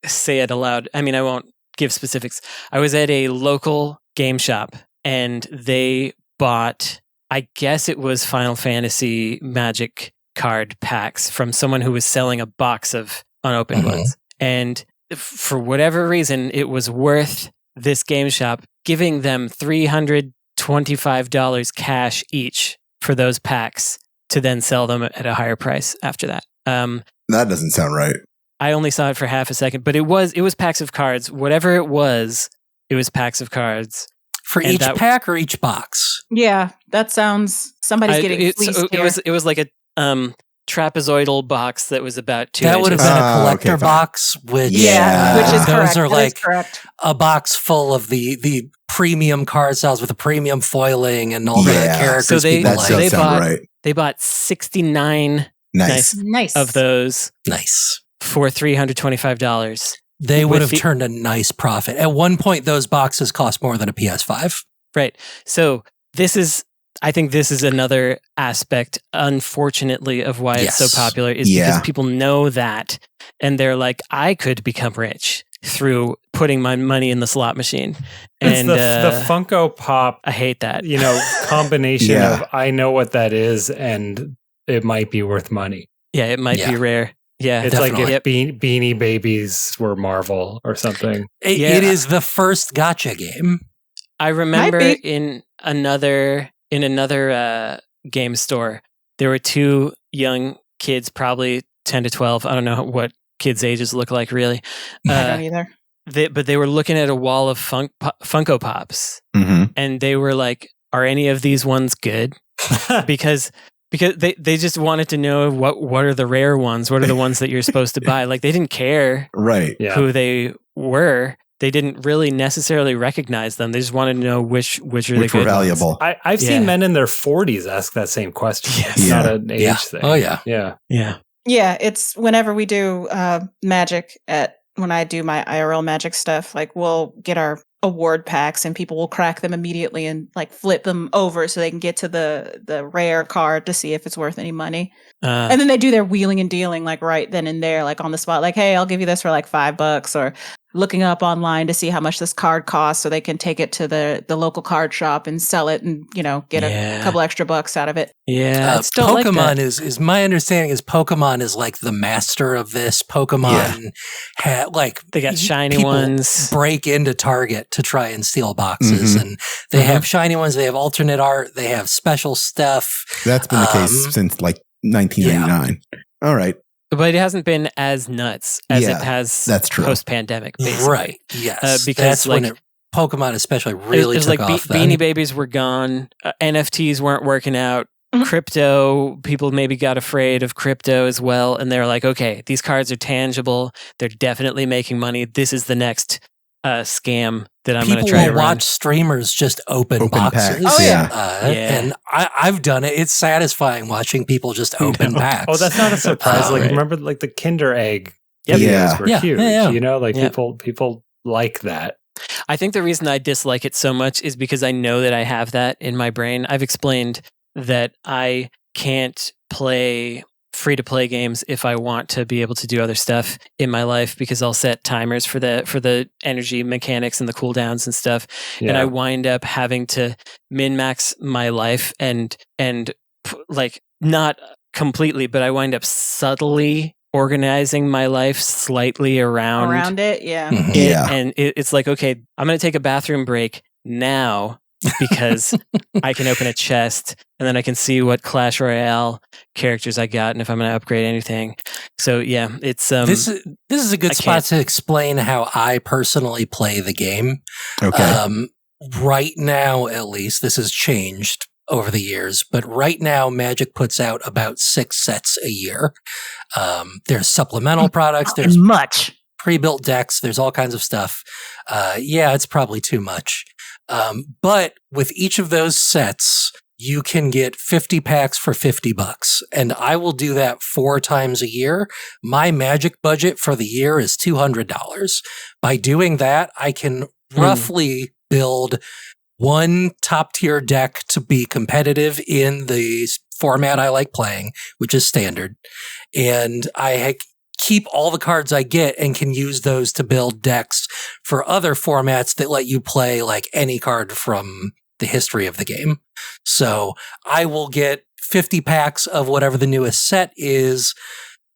say it aloud. I mean, I won't give specifics. I was at a local game shop and they bought, I guess it was Final Fantasy Magic card packs from someone who was selling a box of unopened ones. And for whatever reason, it was worth this game shop giving them $325 cash each for those packs to then sell them at a higher price after that. That doesn't sound right. I only saw it for half a second, but it was packs of cards. Whatever it was packs of cards. For And each that- pack or each box? Yeah, that sounds. Somebody's getting fleeced here. It was like a trapezoidal box that was about 2 That inches. would have been a collector okay, fine. box, which which is those correct. are That is like correct. a box full of the premium card styles with the premium foiling and all the Yeah. characters So they- people That like. does they sound bought- right. They bought 69 Nice. Nice. of those Nice. for $325. They would With have the- turned a nice profit. At one point, those boxes cost more than a PS5. Right. So I think this is another aspect, unfortunately, of why it's so Yes. popular is Yeah. because people know that and they're like, I could become rich through putting my money in the slot machine. It's And the Funko Pop, I hate that. combination Yeah. of I know what that is and it might be worth money. Yeah, it might be rare. Yeah. It's Definitely. like if Beanie Babies were Marvel or something. It is the first gotcha game. I remember Might in another game store, there were two young kids, probably 10 to 12. I don't know what kids' ages look like, really. I don't either. But they were looking at a wall of Funko Pops, Mm-hmm. and they were like, "Are any of these ones good?" because they just wanted to know what are the rare ones, what are the ones that you're supposed to buy. Like they didn't care Right. Yeah. who they were. They didn't really necessarily recognize them. They just wanted to know which are the Which good were ones. valuable. I've Yeah. seen men in their 40s ask that same question. Yes. It's not Yeah. an age Yeah. thing. Oh, yeah. Yeah. Yeah. Yeah, it's whenever we do magic when I do my IRL magic stuff, like we'll get our award packs and people will crack them immediately and like flip them over so they can get to the rare card to see if it's worth any money. And then they do their wheeling and dealing like right then and there, like on the spot, like, hey, I'll give you this for like $5, or looking up online to see how much this card costs so they can take it to the local card shop and sell it and, get a couple extra bucks out of it. Yeah. I still like Pokemon that. is my understanding is Pokemon is like the master of this. Pokemon They got shiny people ones. break into Target to try and steal boxes, Mhm. and they have shiny ones. They have alternate art. They have special stuff. That's been the case since like 1999. All right. But it hasn't been as nuts as Yeah, it has that's true. post-pandemic, basically. Right? Yes, because, that's when like, Pokemon especially really it was took like off. then. Beanie Babies were gone. NFTs weren't working out. Mhm. Crypto, people maybe got afraid of crypto as well. And they're like, okay, these cards are tangible. They're definitely making money. This is the next scam that I'm going to People try to will run. watch streamers just open boxes. packs. Oh, yeah. Yeah. And I've done it. It's satisfying watching people just open packs. Oh, that's not a surprise. Like Right. remember like the Kinder Egg Yep. videos Yeah. were Yeah, huge. yeah, yeah. Like Yep. people like that. I think the reason I dislike it so much is because I know that I have that in my brain. I've explained that I can't play free-to-play games if I want to be able to do other stuff in my life because I'll set timers for the energy mechanics and the cooldowns and stuff. And I wind up having to min-max my life and like not completely, but I wind up subtly organizing my life slightly around It, yeah. Mhm. it, Yeah. and it's like, okay, I'm going to take a bathroom break now because I can open a chest and then I can see what Clash Royale characters I got and if I'm going to upgrade anything. So yeah, it's This is a good I spot can't- to explain how I personally play the game. Okay. Right now, at least, this has changed over the years, but right now, Magic puts out about 6 sets a year. There's supplemental products, there's much. pre-built decks, there's all kinds of stuff. Yeah, it's probably too much. But with each of those sets, you can get 50 packs for $50. And I will do that 4 times a year. My Magic budget for the year is $200. By doing that, I can roughly build one top tier deck to be competitive in the format I like playing, which is standard. And I keep all the cards I get and can use those to build decks for other formats that let you play like any card from the history of the game. So I will get 50 packs of whatever the newest set is.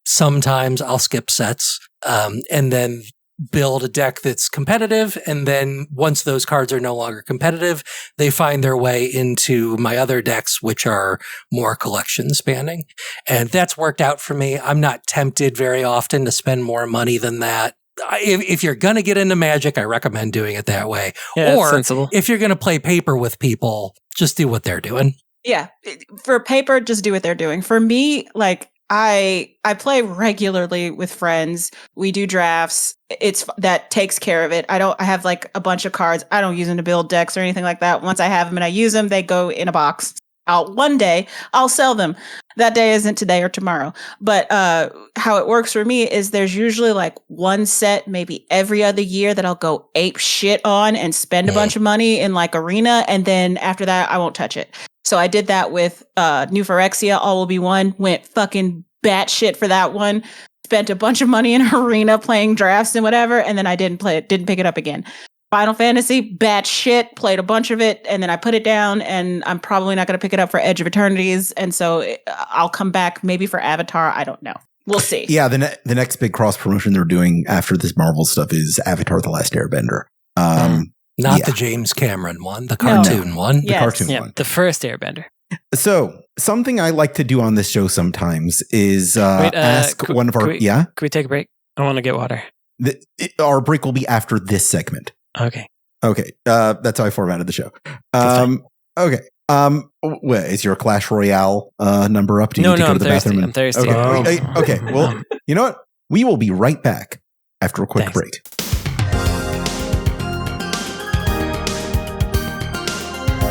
Sometimes I'll skip sets and then build a deck that's competitive. And then once those cards are no longer competitive, they find their way into my other decks, which are more collection spanning. And that's worked out for me. I'm not tempted very often to spend more money than that. If you're going to get into Magic, I recommend doing it that way. yeah, that's or sensible. if you're going to play paper with people, just do what they're doing. Yeah. For paper, just do what they're doing. For me, like I play regularly with friends. We do drafts. That takes care of it. I have like a bunch of cards. I don't use them to build decks or anything like that. Once I have them and I use them, they go in a box. One day I'll sell them. That day isn't today or tomorrow. But how it works for me is there's usually like one set maybe every other year that I'll go ape shit on and spend a bunch of money in like Arena, and then after that I won't touch it. So I did that with New Phyrexia, All Will Be One, went fucking batshit for that one, spent a bunch of money in Arena playing drafts and whatever, and then I didn't pick it up again. Final Fantasy, batshit, played a bunch of it, and then I put it down, and I'm probably not going to pick it up for Edge of Eternities, and so I'll come back maybe for Avatar, I don't know. We'll see. Yeah, the next big cross promotion they're doing after this Marvel stuff is Avatar: The Last Airbender. Not the James Cameron one, the cartoon one. The cartoon one. The first Airbender. So, something I like to do on this show sometimes is ask one of our... Can we take a break? I want to get water. Our break will be after this segment. Okay. That's how I formatted the show. Okay. Is your Clash Royale number up? Do you need to go to the bathroom? I'm thirsty. Okay. Well, you know what? We will be right back after a quick break.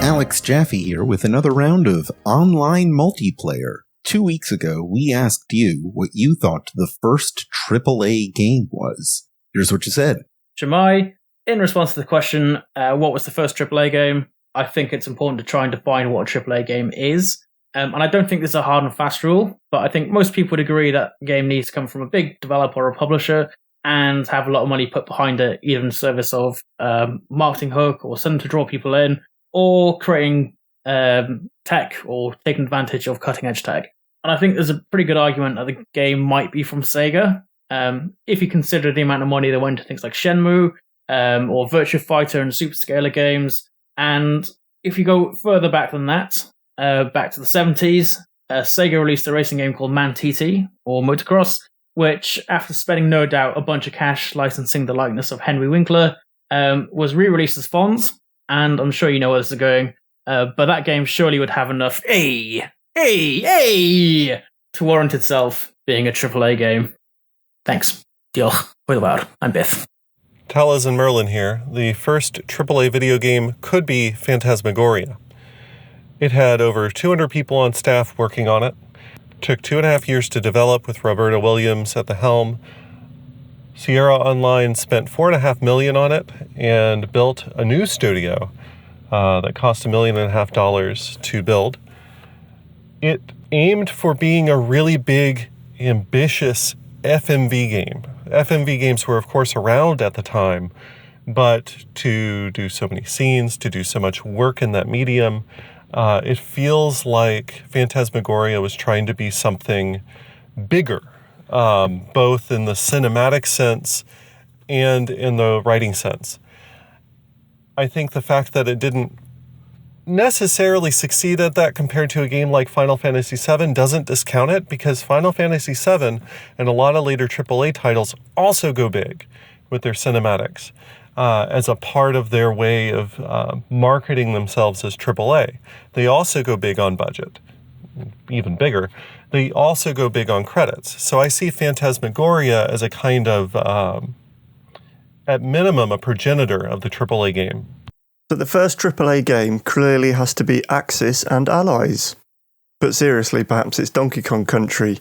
Alex Jaffe here with another round of online multiplayer. 2 weeks ago, we asked you what you thought the first AAA game was. Here's what you said. Jemai, in response to the question, what was the first AAA game? I think it's important to try and define what a AAA game is. And I don't think there's a hard and fast rule, but I think most people would agree that a game needs to come from a big developer or a publisher and have a lot of money put behind it, either in service of marketing hook or something to draw people in, or creating tech or taking advantage of cutting-edge tech. And I think there's a pretty good argument that the game might be from Sega. If you consider the amount of money that went to things like Shenmue, or Virtua Fighter and Super Scalar games. And if you go further back than that, back to the 70s, Sega released a racing game called Man-TT, or Motocross, which, after spending no doubt a bunch of cash licensing the likeness of Henry Winkler, was re-released as Fonz. And I'm sure you know where this is going, but that game surely would have enough to warrant itself being a AAA game. Thanks. Deal. With loud. I'm Biff. Talas and Merlin here. The first AAA video game could be Phantasmagoria. It had over 200 people on staff working on it. Took 2.5 years to develop with Roberta Williams at the helm. Sierra Online spent $4.5 million on it and built a new studio that cost $1.5 million to build. It aimed for being a really big, ambitious FMV game. FMV games were, of course, around at the time, but to do so many scenes, to do so much work in that medium, it feels like Phantasmagoria was trying to be something bigger. Both in the cinematic sense and in the writing sense. I think the fact that it didn't necessarily succeed at that compared to a game like Final Fantasy VII doesn't discount it, because Final Fantasy VII and a lot of later AAA titles also go big with their cinematics as a part of their way of marketing themselves as AAA. They also go big on budget, even bigger. They also go big on credits. So I see Phantasmagoria as a kind of, at minimum, a progenitor of the AAA game. But the first AAA game clearly has to be Axis and Allies. But seriously, perhaps it's Donkey Kong Country.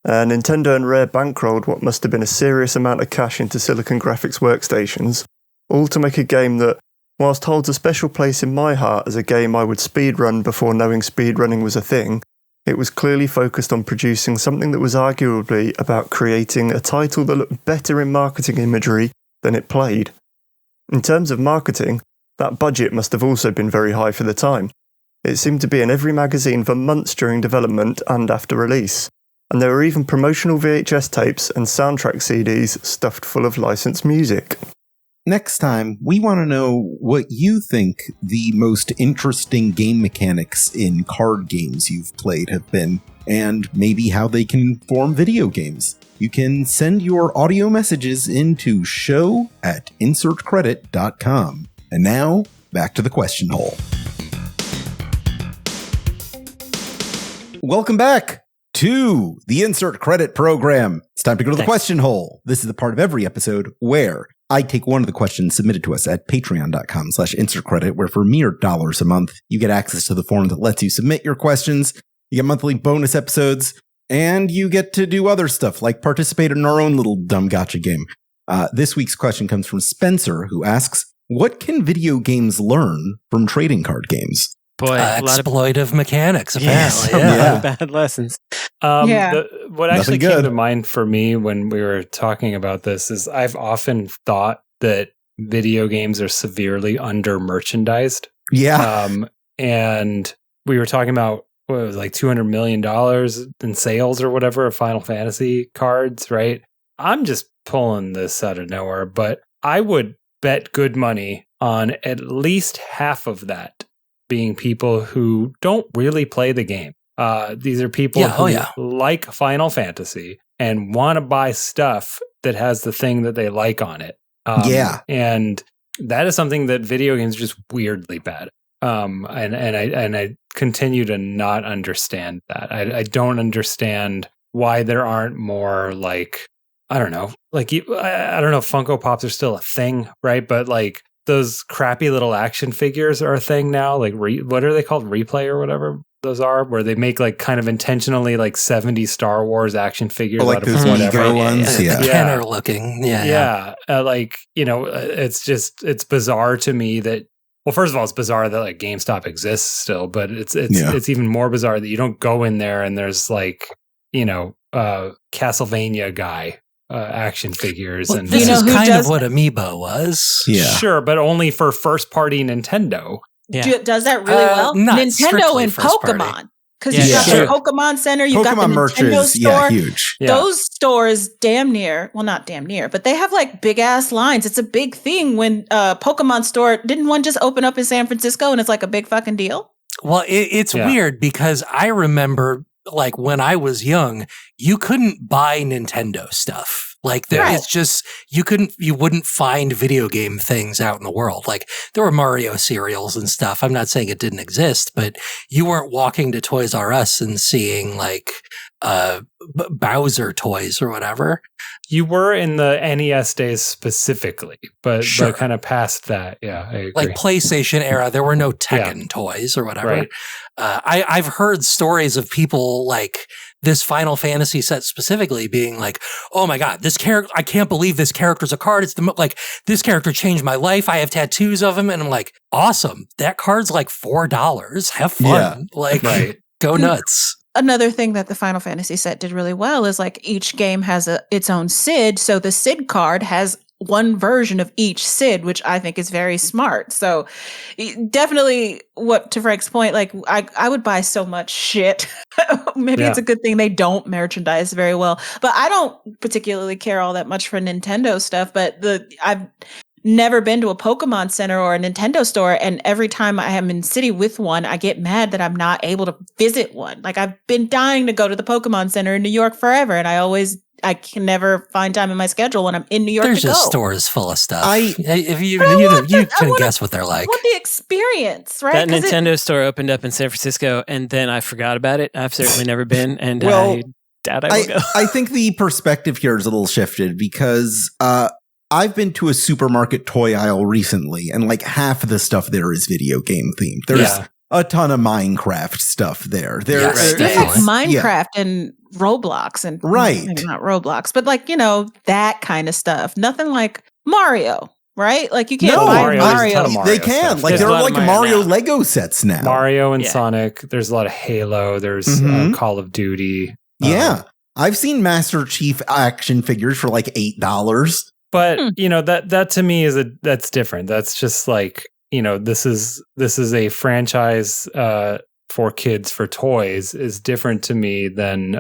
Nintendo and Rare bankrolled what must have been a serious amount of cash into Silicon Graphics workstations, all to make a game that, whilst holds a special place in my heart as a game I would speedrun before knowing speedrunning was a thing, it was clearly focused on producing something that was arguably about creating a title that looked better in marketing imagery than it played. In terms of marketing, that budget must have also been very high for the time. It seemed to be in every magazine for months during development and after release, and there were even promotional VHS tapes and soundtrack CDs stuffed full of licensed music. Next time, we want to know what you think the most interesting game mechanics in card games you've played have been, and maybe how they can inform video games. You can send your audio messages into show@insertcredit.com. And now, back to the question hole. Welcome back to the Insert Credit program. It's time to go to the question hole. This is the part of every episode where I take one of the questions submitted to us at patreon.com/insertcredit, where for mere dollars a month, you get access to the form that lets you submit your questions. You get monthly bonus episodes, and you get to do other stuff like participate in our own little dumb gotcha game. This week's question comes from Spencer, who asks, what can video games learn from trading card games? Boy, a lot of exploitive mechanics, yes, apparently. a lot of bad lessons. What actually Nothing came good. to mind for me when we were talking about this is I've often thought that video games are severely under merchandised. Yeah. And we were talking about what it was like $200 million in sales or whatever of Final Fantasy cards, right? I'm just pulling this out of nowhere, but I would bet good money on at least half of that being people who don't really play the game. These are people who like Final Fantasy and want to buy stuff that has the thing that they like on it. And that is something that video games are just weirdly bad. And I continue to not understand that. I don't understand why there aren't more like, I don't know, like I don't know if Funko Pops are still a thing, right? But like those crappy little action figures are a thing now. Like what are they called? Replay or whatever those are, where they make like kind of intentionally like 70 Star Wars action figures like out of those whatever. Lego ones. The Kenner looking. Like, you know, it's bizarre to me that, well, first of all, it's bizarre that like GameStop exists still, but it's even more bizarre that you don't go in there and there's like, you know, Castlevania guy action figures. Well, and this is kind of what Amiibo was. Yeah. Sure, but only for first party Nintendo. Yeah. Does that really well? Not Nintendo and Pokemon. Because you got the Pokemon Center, you got the Nintendo store. Yeah, huge. Those stores damn near, well, not damn near, but they have like big ass lines. It's a big thing when Pokemon store, didn't one just open up in San Francisco and it's like a big fucking deal? Well, it's weird because I remember like when I was young, you couldn't buy Nintendo stuff. Like it's just, you wouldn't find video game things out in the world. Like there were Mario cereals and stuff. I'm not saying it didn't exist, but you weren't walking to Toys R Us and seeing like Bowser toys or whatever. You were in the NES days specifically, but kind of past that. Yeah, I agree. Like PlayStation era, there were no Tekken toys or whatever. Right. I've heard stories of people like this Final Fantasy set specifically being like, oh my God, this character, I can't believe this character's a card. It's like, this character changed my life. I have tattoos of him. And I'm like, awesome. That card's like $4. Have fun. Go nuts. Another thing that the Final Fantasy set did really well is like each game has its own Sid. So the Sid card has one version of each Sid, which I think is very smart. So definitely to Frank's point, like I would buy so much shit. Maybe it's a good thing they don't merchandise very well, but I don't particularly care all that much for Nintendo stuff, but I've never been to a Pokemon Center or a Nintendo store, and every time I am in city with one, I get mad that I'm not able to visit one. Like I've been dying to go to the Pokemon Center in New York forever, and I can never find time in my schedule when I'm in New York There's to go. just stores full of stuff. If you can guess what they're like. I want the experience, right? That Nintendo store opened up in San Francisco, and then I forgot about it. I've certainly never been, and I doubt I will go. I think the perspective here is a little shifted because I've been to a supermarket toy aisle recently, and like half of the stuff there is video game themed. There's a ton of Minecraft stuff there. There's Minecraft and Roblox and maybe not Roblox, but like, you know, that kind of stuff. Nothing like Mario, right? Like you can't buy Mario. They can. Like there are like Mario Lego sets now. Mario and Sonic. There's a lot of Halo. There's Call of Duty. I've seen Master Chief action figures for like $8. But you know, that to me that's different. That's just like, you know, this is a franchise for kids for toys is different to me than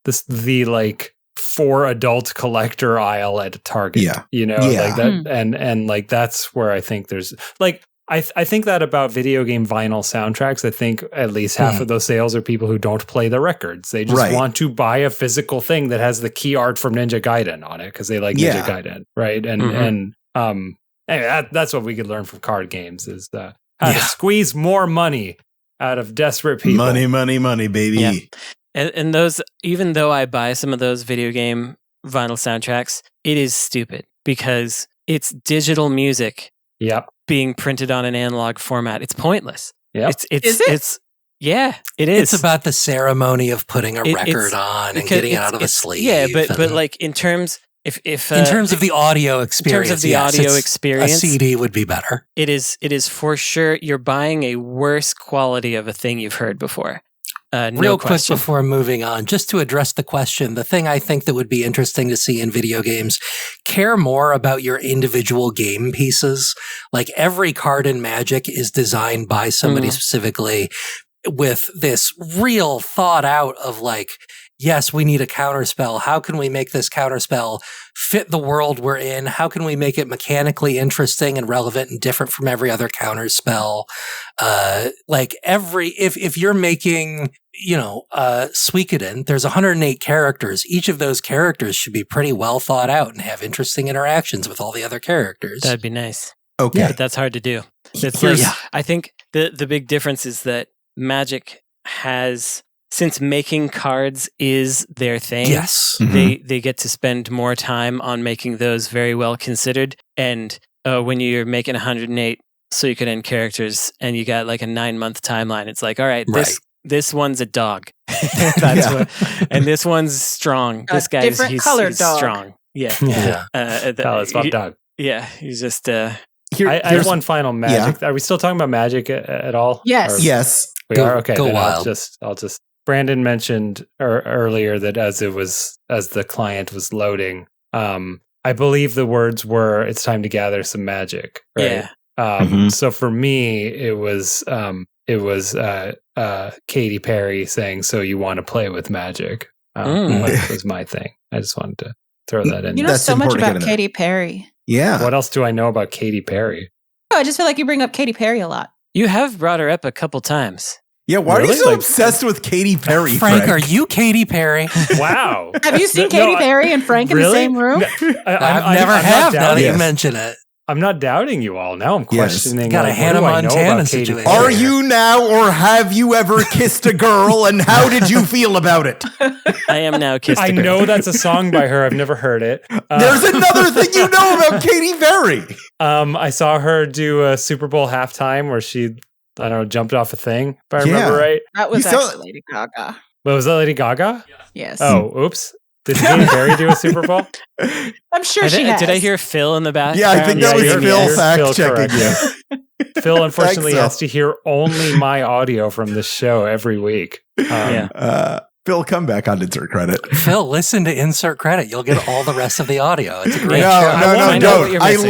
the like for adult collector aisle at Target. You know, like that and like that's where I think there's like I think that about video game vinyl soundtracks. I think at least half of those sales are people who don't play the records. They just want to buy a physical thing that has the key art from Ninja Gaiden on it because they like Ninja Gaiden, right? And anyway, that's what we could learn from card games is how to squeeze more money out of desperate people. Money, baby. And those, even though I buy some of those video game vinyl soundtracks, it is stupid because it's digital music Yep. being printed on an analog format. It's pointless. Yep. Yeah, it is. It's about the ceremony of putting a record it's- on and because getting it it's- out of a it's- sleeve. Yeah, but and- like in terms in terms of the audio experience, a CD would be better. it is for sure. You're buying a worse quality of a thing you've heard before. No Real quick question. before moving on, just to address the question, the thing I think that would be interesting to see in video games, care more about your individual game pieces. Like every card in Magic is designed by somebody specifically with this real thought out of like, yes, we need a counterspell. How can we make this counterspell fit the world we're in? How can we make it mechanically interesting and relevant and different from every other counterspell? If you're making, Suikoden, there's 108 characters. Each of those characters should be pretty well thought out and have interesting interactions with all the other characters. That'd be nice. Okay. But that's hard to do. It's Here's- like, I think the big difference is that Magic has, since making cards is their thing, Yes. they get to spend more time on making those very well considered. And when you're making 108 Suikoden characters and you got like a 9-month timeline, it's like, all right, this one's a dog. And this one's strong. A This guy's different he's colored dog. strong. Yeah. Yeah. It's about dog. Yeah, he's just I have one final Magic. Are we still talking about Magic at all? Yes. Or- Yes. We Go- are? Okay. go then wild. I'll just. Brandon mentioned earlier that as the client was loading, I believe the words were, "It's time to gather some magic." Right? Yeah. So for me, it was Katy Perry saying, "So you want to play with magic?" Was my thing. I just wanted to throw that in. You know That's so much important to about get in there. Katy Perry. Yeah. What else do I know about Katy Perry? Oh, I just feel like you bring up Katy Perry a lot. You have brought her up a couple times. Yeah. Why are Really? you so Like- obsessed with Katy Perry, Frank, are you Katy Perry? Wow. Have you seen No, Katy I- Perry and Frank in the Really? same room? I've never I'm not have now that doubting- you Yes. mention it. I'm not doubting you all. Now I'm Yes. questioning. Got a like, Hannah what do I know Montana about Katy situation. Perry? Are you now, or have you ever kissed a girl, and how did you feel about it? I am now kissed. I a girl. know that's a song by her. I've never heard it. There's another thing you know about Katy Perry. I saw her do a Super Bowl halftime where she, I don't know, jumped off a thing, if I remember Yeah. right. That was You saw- actually Lady Gaga. But was that Lady Gaga? Yes. Oh, oops. Did Katy Perry do a Super Bowl? I'm sure she has. Did I hear Phil in the back? Yeah, I think that was you heard me. Phil You're fact checking correct, you. yeah. Phil unfortunately Thanks, has to hear only my audio from this show every week. Yeah. Phil, come back on insert credit. Phil, listen to insert credit. You'll get all the rest of the audio. It's a great No, show. I wanna know what don't. you're I missing.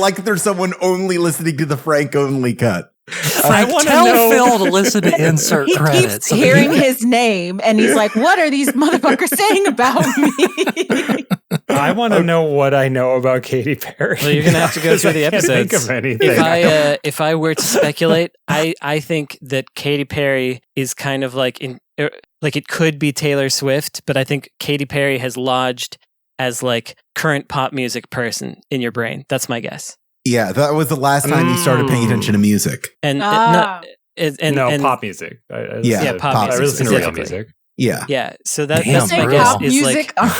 like there's someone only listening to the Frank only cut. Frank, wanna tell know- Phil to listen to insert He credit. keeps so that hearing he- his name and he's like, what are these motherfuckers saying about me? I want to know what I know about Katy Perry. Well, you're gonna have to go through the I can't think episodes. of anything. If I were to speculate, I think that Katy Perry is kind of like like it could be Taylor Swift, but I think Katy Perry has lodged as like current pop music person in your brain. That's my guess. Yeah, that was the last time you started paying attention to music. And Ah. and pop music. I Yeah, pop I music listen to real specifically. music. Yeah. Yeah, so that's Damn, my Saying Brutal. guess. pop Is music? like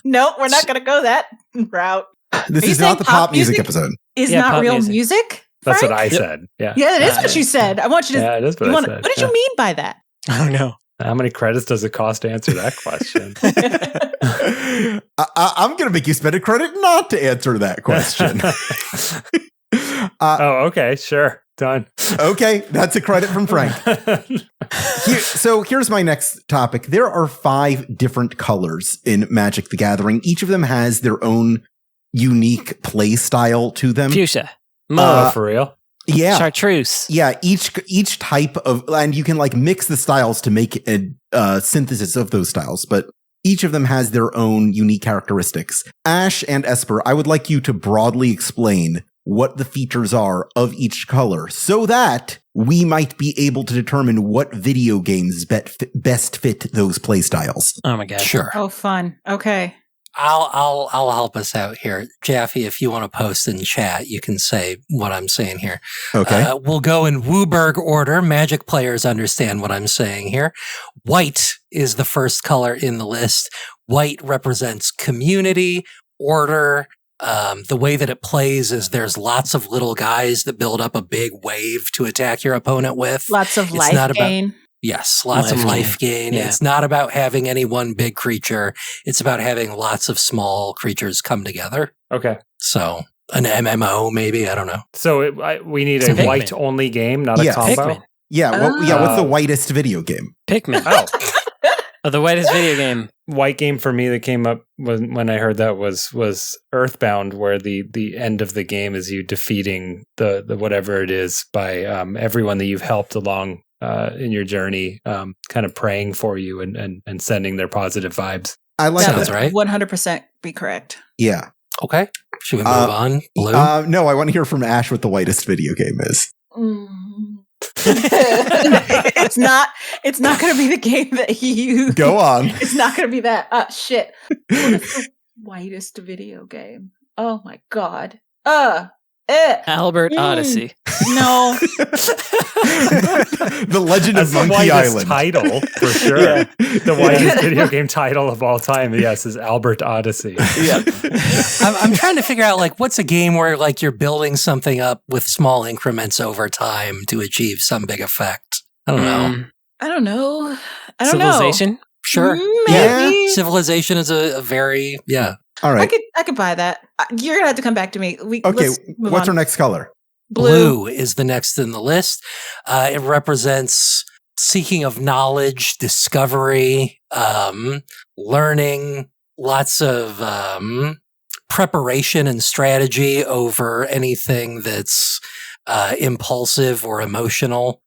No, we're not going to go that route. This Are you is not saying the pop pop music music? episode. Is Yeah, not pop real music. music? That's Frank? what I said. Yeah. Yeah, that is what you said. I want you to. Yeah, it is what you I want, said. what did yeah. you mean by that? oh no. How many credits does it cost to answer that question? I'm going to make you spend a credit not to answer that question. Oh, okay, sure. Done. Okay, that's a credit from Frank. So here's my next topic. There are 5 different colors in Magic the Gathering. Each of them has their own unique play style to them. Fuchsia. Oh, Mauve. for real? Yeah. Chartreuse. Yeah, each type of, and you can like mix the styles to make a synthesis of those styles, but each of them has their own unique characteristics. Ash and Esper, I would like you to broadly explain what the features are of each color so that we might be able to determine what video games best fit those play styles. Oh my god. Sure. Oh, fun. Okay. I'll help us out here. Jaffe, if you want to post in chat, you can say what I'm saying here. Okay. We'll go in Wooburg order. Magic players understand what I'm saying here. White is the first color in the list. White represents community, order. The way that it plays is there's lots of little guys that build up a big wave to attack your opponent with. Lots of It's life not about- gain. Yes, lots of life gain. Yeah. It's not about having any one big creature. It's about having lots of small creatures come together. Okay. So an MMO, maybe, I don't know. So we need It's a Pikmin. white-only game, not a Yes. combo? Pikmin. What's the whitest video game? Pikmin. Oh, Oh, the whitest video game. white game for me that came up when I heard that was Earthbound, where the end of the game is you defeating the whatever it is by everyone that you've helped along in your journey, kind of praying for you and sending their positive vibes. I like Sounds that. right. 100% be correct. Yeah. Okay. Should we move on? Blue? No, I want to hear from Ash what the whitest video game is. It's not going to be the game that you Go on. It's not going to be that. Shit. What is the whitest video game? Oh my god. Albert Odyssey. No. The Legend That's of the Monkey whitest Island. title for sure. Yeah. The whitest video game title of all time, yes, is Albert Odyssey. Yeah. I'm trying to figure out, like, what's a game where, like, you're building something up with small increments over time to achieve some big effect? I don't know. I don't know. Civilization. Sure. Maybe. Civilization is a very, All right. I could buy that. You're gonna have to come back to me. Okay. Let's move What's on. our next color? Blue is the next in the list. It represents seeking of knowledge, discovery, learning, lots of preparation and strategy over anything that's impulsive or emotional,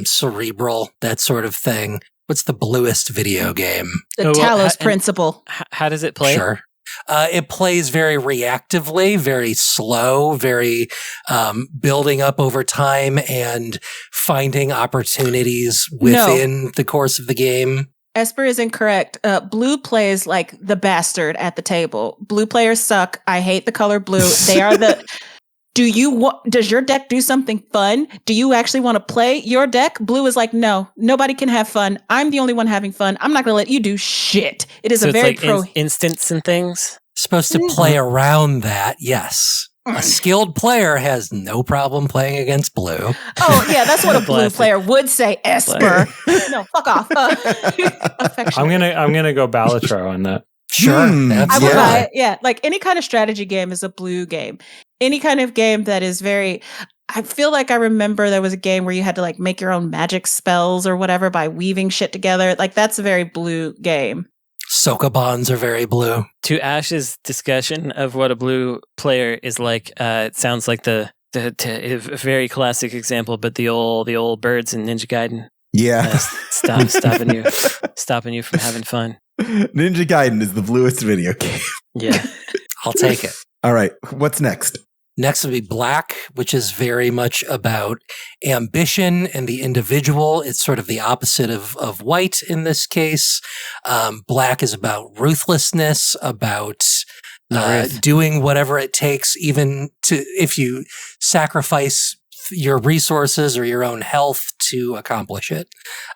cerebral, that sort of thing. What's the bluest video game? The Oh, well, Talos and- Principle. How does it play? Sure. It plays very reactively, very slow, very building up over time and finding opportunities within the course of the game. Esper is incorrect. Blue plays like the bastard at the table. Blue players suck. I hate the color blue. They are the. Does your deck do something fun? Do you actually want to play your deck? Blue is like, no, nobody can have fun. I'm the only one having fun. I'm not going to let you do shit. It is So a it's very like instants and things. Supposed to play around that, yes. A skilled player has no problem playing against blue. Oh, yeah, that's what a blue Blasted. player would say, Esper. No, fuck off. Affectionate. I'm gonna go Balatro on that. Sure. I would absolutely. buy it. Yeah, like any kind of strategy game is a blue game. Any kind of game that is very. I feel like I remember there was a game where you had to like make your own magic spells or whatever by weaving shit together. Like that's a very blue game. Sokobans are very blue. To Ash's discussion of what a blue player is like, it sounds like a very classic example, but the old birds in Ninja Gaiden. Yeah. Stopping you from having fun. Ninja Gaiden is the bluest video game. Yeah. I'll take it. All right. What's next? Next would be black, which is very much about ambition and the individual. It's sort of the opposite of white in this case. Black is about ruthlessness, about doing whatever it takes, even if you sacrifice your resources or your own health to accomplish it.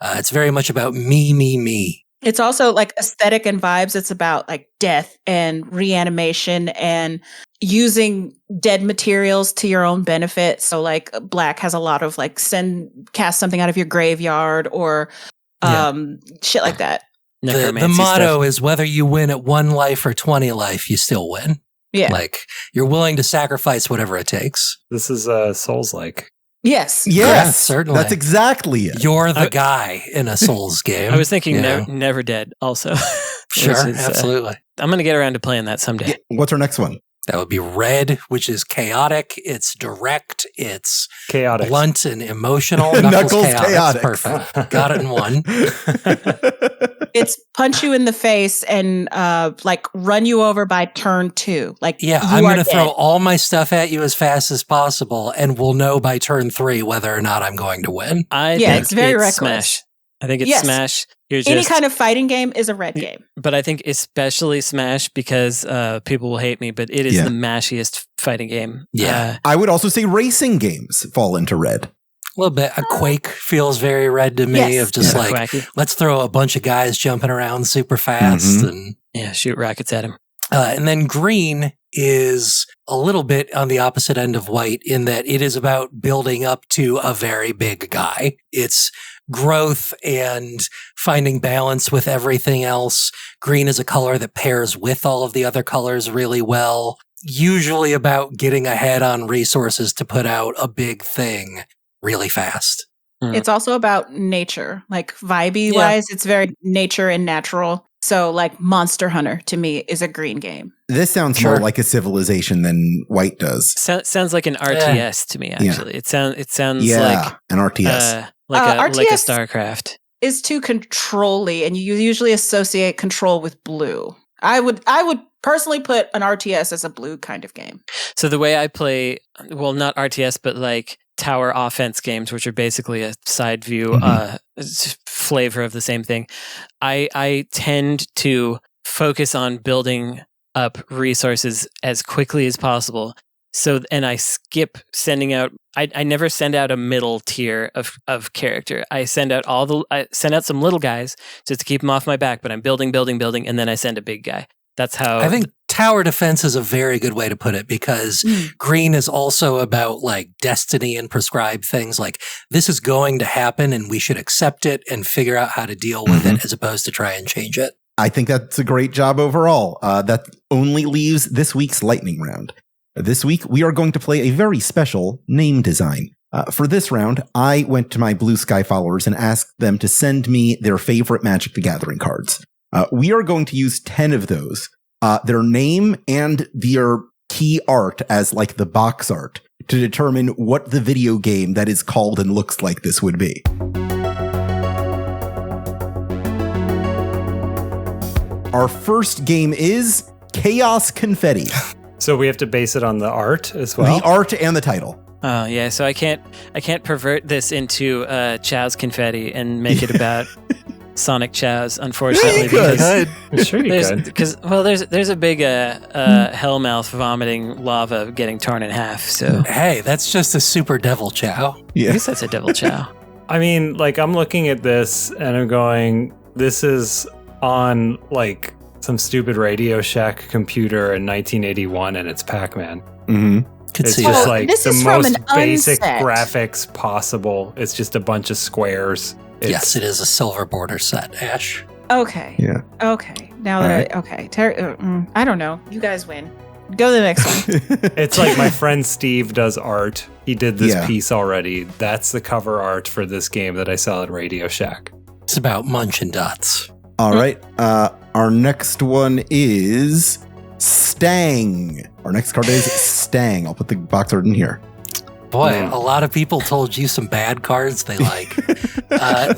It's very much about me. It's also like aesthetic and vibes. It's about like death and reanimation and using dead materials to your own benefit. So like black has a lot of like cast something out of your graveyard or shit like that. The motto is whether you win at 1 life or 20 life, you still win. Yeah. Like you're willing to sacrifice whatever it takes. This is Souls-like. Yes. Yeah, certainly. That's exactly it. You're the guy in a Souls game. I was thinking you know? Never Dead also. Sure, Which is, absolutely. I'm going to get around to playing that someday. What's our next one? That would be red, which is chaotic. It's direct. It's Chaotic. blunt and emotional. Knuckles chaotic. chaotic. Perfect. Got it in one. It's punch you in the face and like run you over by turn 2. Like Yeah, you I'm are going to dead. throw all my stuff at you as fast as possible, and we'll know by turn 3 whether or not I'm going to win. I Yeah, think it's very reckless. Smash. I think it's Yes. Smash. You're just, Any kind of fighting game is a red game. but I think especially Smash because people will hate me, but it is Yeah. the mashiest fighting game. Yeah. I would also say racing games fall into red. A little bit. A Quake feels very red to me Yes. of just like, Wacky. let's throw a bunch of guys jumping around super fast. Mhm. And Yeah, shoot rockets at him. and then green is a little bit on the opposite end of white in that it is about building up to a very big guy. It's growth and finding balance with everything else. Green is a color that pairs with all of the other colors really well. Usually about getting ahead on resources to put out a big thing really fast. It's also about nature, like vibey wise. It's very nature and natural. So, like Monster Hunter to me is a green game. This sounds Sure. more like a Civilization than white does. Sounds like an RTS to me. Actually, it sounds Yeah, like an RTS. like a RTS StarCraft. Is too control-y, and you usually associate control with blue. I would personally put an RTS as a blue kind of game. So the way I play, well, not RTS, but like tower offense games, which are basically a side view flavor of the same thing, I tend to focus on building up resources as quickly as possible. So, and I skip sending out. I never send out a middle tier of character. I send out some little guys just to keep them off my back. But I'm building, and then I send a big guy. That's how I think tower defense is a very good way to put it because green is also about like destiny and prescribed things like this is going to happen and we should accept it and figure out how to deal with it as opposed to try and change it. I think that's a great job overall. That only leaves this week's lightning round. This week, we are going to play a very special name design. For this round, I went to my Blue Sky followers and asked them to send me their favorite Magic the Gathering cards. We are going to use 10 of those, their name and their key art as like the box art to determine what the video game that is called and looks like this would be. Our first game is Chaos Confetti. So we have to base it on the art as well? The art and the title. Oh yeah, so I can't pervert this into Chow's confetti and make it about Sonic Chow's, unfortunately, Sure you could. because there's a big hellmouth vomiting lava getting torn in half. So Hey, that's just a super devil chow. I Yeah. guess that's a devil Chow. I mean, like, I'm looking at this and I'm going, this is on, like, some stupid Radio Shack computer in 1981 and it's Pac-Man. Mm-hmm. Could It's see just that. like this the is from most an basic unset. graphics possible. It's just a bunch of squares. Yes, it is a silver border set, Ash. Okay. Yeah. Okay. Now All that I don't know. You guys win. Go to the next one. It's like my friend Steve does art. He did this Yeah. piece already. That's the cover art for this game that I sell at Radio Shack. It's about Munch and Dots. All right. Our next one is Stang. Our next card is Stang. I'll put the box art in here. Boy, a lot of people told you some bad cards they like.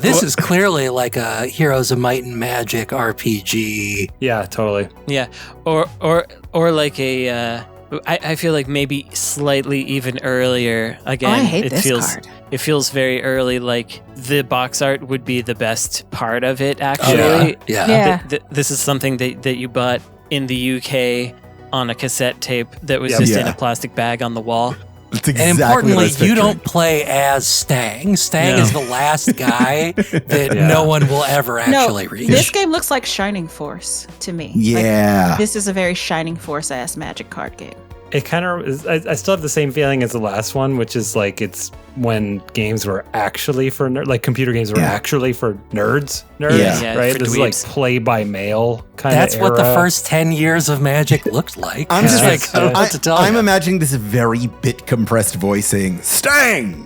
This is clearly like a Heroes of Might and Magic RPG. Yeah, totally. Yeah, or like a. I feel like maybe slightly even earlier. Again, I hate it this feels card. it feels very early. Like the box art would be the best part of it. Actually, Yeah. This is something that you bought in the UK on a cassette tape that was Yep. just in Yeah. a plastic bag on the wall. That's And exactly what I importantly, was you picturing. don't play as Stang. Stang No. is the last guy that Yeah. no one will ever actually reach. This game looks like Shining Force to me. Yeah. Like, this is a very Shining Force ass Magic card game. It kind of is, I still have the same feeling as the last one, which is like it's when games were actually for like computer games were Yeah. actually for nerds, Yeah, right? for This is like dweebs. play by mail kind of. That's what the first 10 years of Magic looked like. I'm just Yeah. like, I don't know what to tell I'm you. imagining this very bit compressed voice saying, Stang!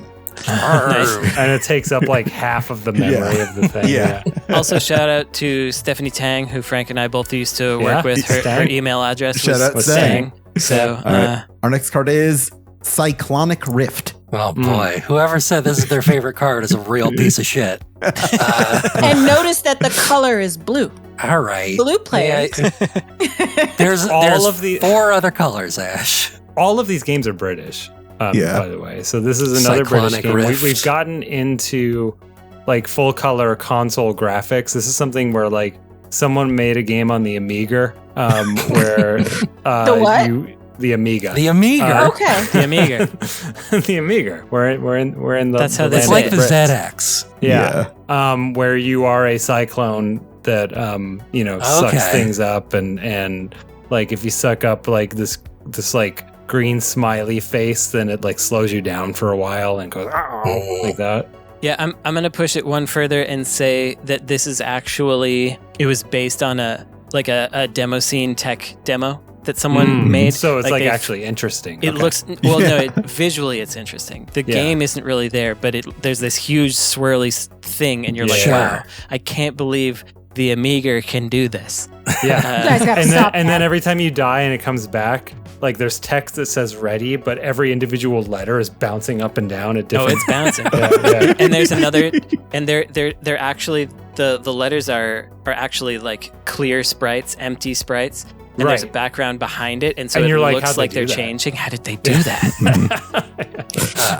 and it takes up like half of the memory of the thing. Yeah. Also, shout out to Stephanie Tang, who Frank and I both used to work Yeah, with. Her Stang. email address Shout out was Stang. Stang. So, All right. Our next card is Cyclonic Rift. Oh boy, whoever said this is their favorite card is a real piece of shit. And notice that the color is blue. All right. Blue players. There's All of the- 4 other colors, Ash. All of these games are British, Yeah. by the way. So this is another Cyclonic British game. Rift. We've gotten into like full color console graphics. This is something where like someone made a game on the Amiga, where The what? the Amiga. The Amiga. Okay. The Amiga. The Amiga. We're in the. That's how the they It's land like of the Brits. ZX. Yeah. Where you are a cyclone that sucks Okay. things up and like if you suck up like this like green smiley face, then it like slows you down for a while and goes like that. Yeah, I'm gonna push it one further and say that this is actually it was based on a demo scene tech demo that someone made. So it's like they've- actually interesting. It Okay. looks well. No, visually it's interesting. The game isn't really there, but there's this huge swirly thing, and you're like, Sure. wow, I can't believe the Amiga can do this. Yeah. You guys gotta and stop then that. every time you die and it comes back, like there's text that says ready, but every individual letter is bouncing up and down at Oh, different. it's bouncing. yeah. And there's another, and they're actually the letters are actually like clear sprites, empty sprites, and there's a Right. background behind it, and so And it you're like, looks how'd they like they're do that? changing. How did they do that?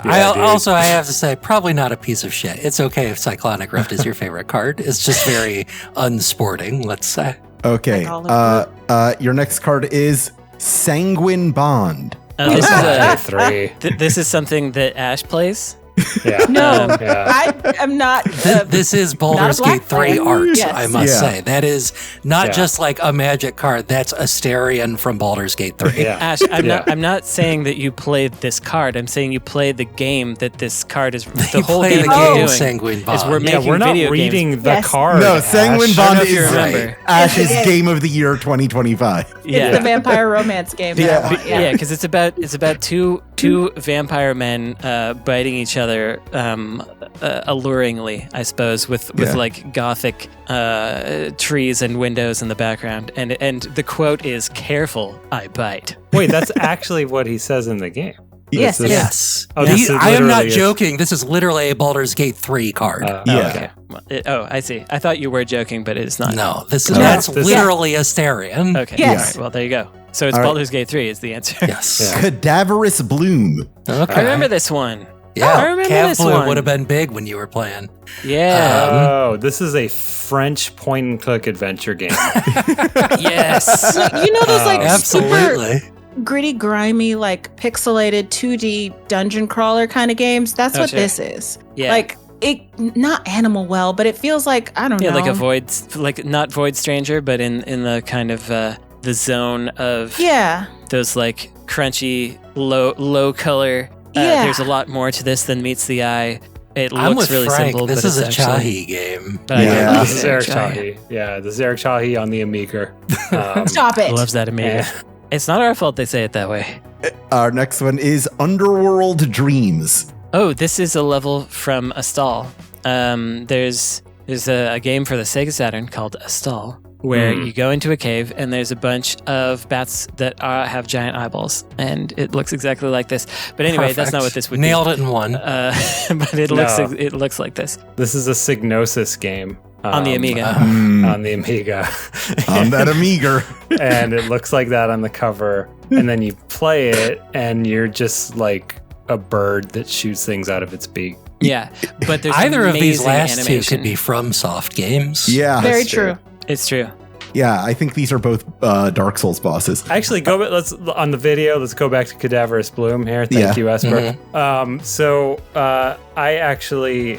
I have to say, probably not a piece of shit. It's okay if Cyclonic Rift is your favorite card. It's just very unsporting, let's say. Okay. Like all of Your next card is Sanguine Bond. This is a, three. this is something that Ash plays. Yeah. No, Yeah. I am not. This is Baldur's Not a Gate 3 black art, fan. I must Yeah. say. That is not Yeah. just like a magic card. That's Asterion from Baldur's Gate 3. Yeah. Ash, I'm Yeah. not saying that you played this card. I'm saying you played the game that this card is. The You whole play game the that you're game doing Sanguine Bond. is we're Yeah, making we're not video reading games. the Yes. card. No, Ash. Sanguine I don't Bond know if you is remember. Ash's Yes. Game of the Year 2025. It's Yeah, the vampire romance game. that I want, yeah, because it's about two vampire men biting each other alluringly, I suppose, with Yeah. like gothic trees and windows in the background, and the quote is "Careful, I bite." Wait, that's actually what he says in the game. Yes, This is- Yes. Oh, this is I am not literally joking. This is literally a Baldur's Gate 3 card. Yeah. Okay. Well, I see. I thought you were joking, but it's not. no, this is No, that's this- literally Asterion. Okay. Yes. All right. Well, there you go. So it's All right. Baldur's Gate 3 is the answer. Yes. Yeah. Cadaverous Bloom. Okay. I remember this one. Yeah, I remember Cav this Blue one. would have been big when you were playing. Yeah. Oh, this is a French point and click adventure game. Yes. You know those like super Absolutely. gritty, grimy, like pixelated 2D dungeon crawler kind of games? That's Oh, what sure. this is. Yeah. Like it, not Animal Well, but it feels like I don't Yeah, know. like a void, like not Void Stranger, but in the kind of the zone of Yeah. those like crunchy, low color. Yeah. There's a lot more to this than meets the eye. It I'm looks with really Frank. simple, This but is a it's actually. Chahi game. But I do Yeah. love This is Eric Chahi. Yeah, this is Eric Chahi on the Amiga. Stop it. Loves that Amiga. Yeah. It's not our fault they say it that way. Our next one is Underworld Dreams. Oh, this is a level from a stall. There's a game for the Sega Saturn called A Stall, where you go into a cave and there's a bunch of bats that have giant eyeballs, and it looks exactly like this. But anyway, that's not Perfect. what this would Nailed it in one. be. But it looks like this This is a Signosis game. on the Amiga. On the Amiga. On that Amiga. And it looks like that on the cover. And then you play it, and you're just like a bird that shoots things out of its beak. Yeah, but there's Either of these amazing last animation. two could be from Soft Games. Yeah. Very That's true. true. It's true. Yeah, I think these are both Dark Souls bosses. Actually, let's on the video. Let's go back to Cadaverous Bloom here. Thank Yeah. you, Esper. I actually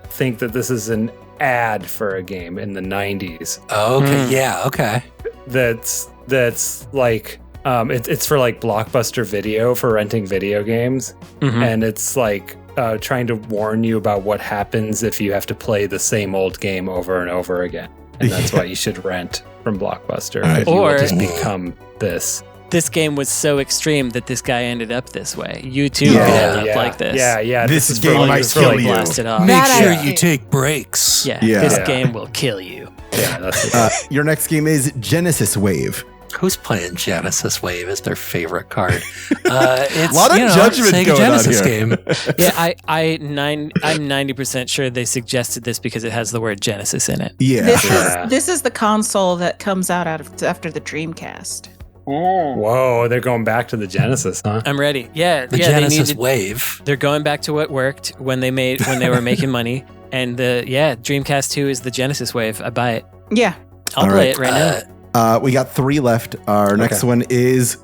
think that this is an ad for a game in the 90s. Okay. Yeah. Okay. That's like it's for like Blockbuster Video for renting video games, Mhm. and it's like trying to warn you about what happens if you have to play the same old game over and over again, and that's why you should rent from Blockbuster. Right. If you will Or- just become this. This game was so extreme that this guy ended up this way. You too Yeah. could end up like this. Yeah. This is game for, like, might it's for, kill like, you. Blast it off. Make That sure I- you take breaks. Yeah, Yeah. this Yeah. game will kill you. Yeah, that's it. Your next game is Genesis Wave. Who's playing Genesis Wave as their favorite card? It's Lot of judgment Sega going on Genesis here. game. Yeah, I'm 90% sure they suggested this because it has the word Genesis in it. Yeah. This is the console that comes out after the Dreamcast. Whoa, they're going back to the Genesis, huh? I'm ready. Yeah, The yeah. Genesis Wave. They're going back to what worked when they were making money. And Dreamcast 2 is the Genesis wave. I buy it. Yeah. I'll All play right. it right now. We got 3 left. Our next one is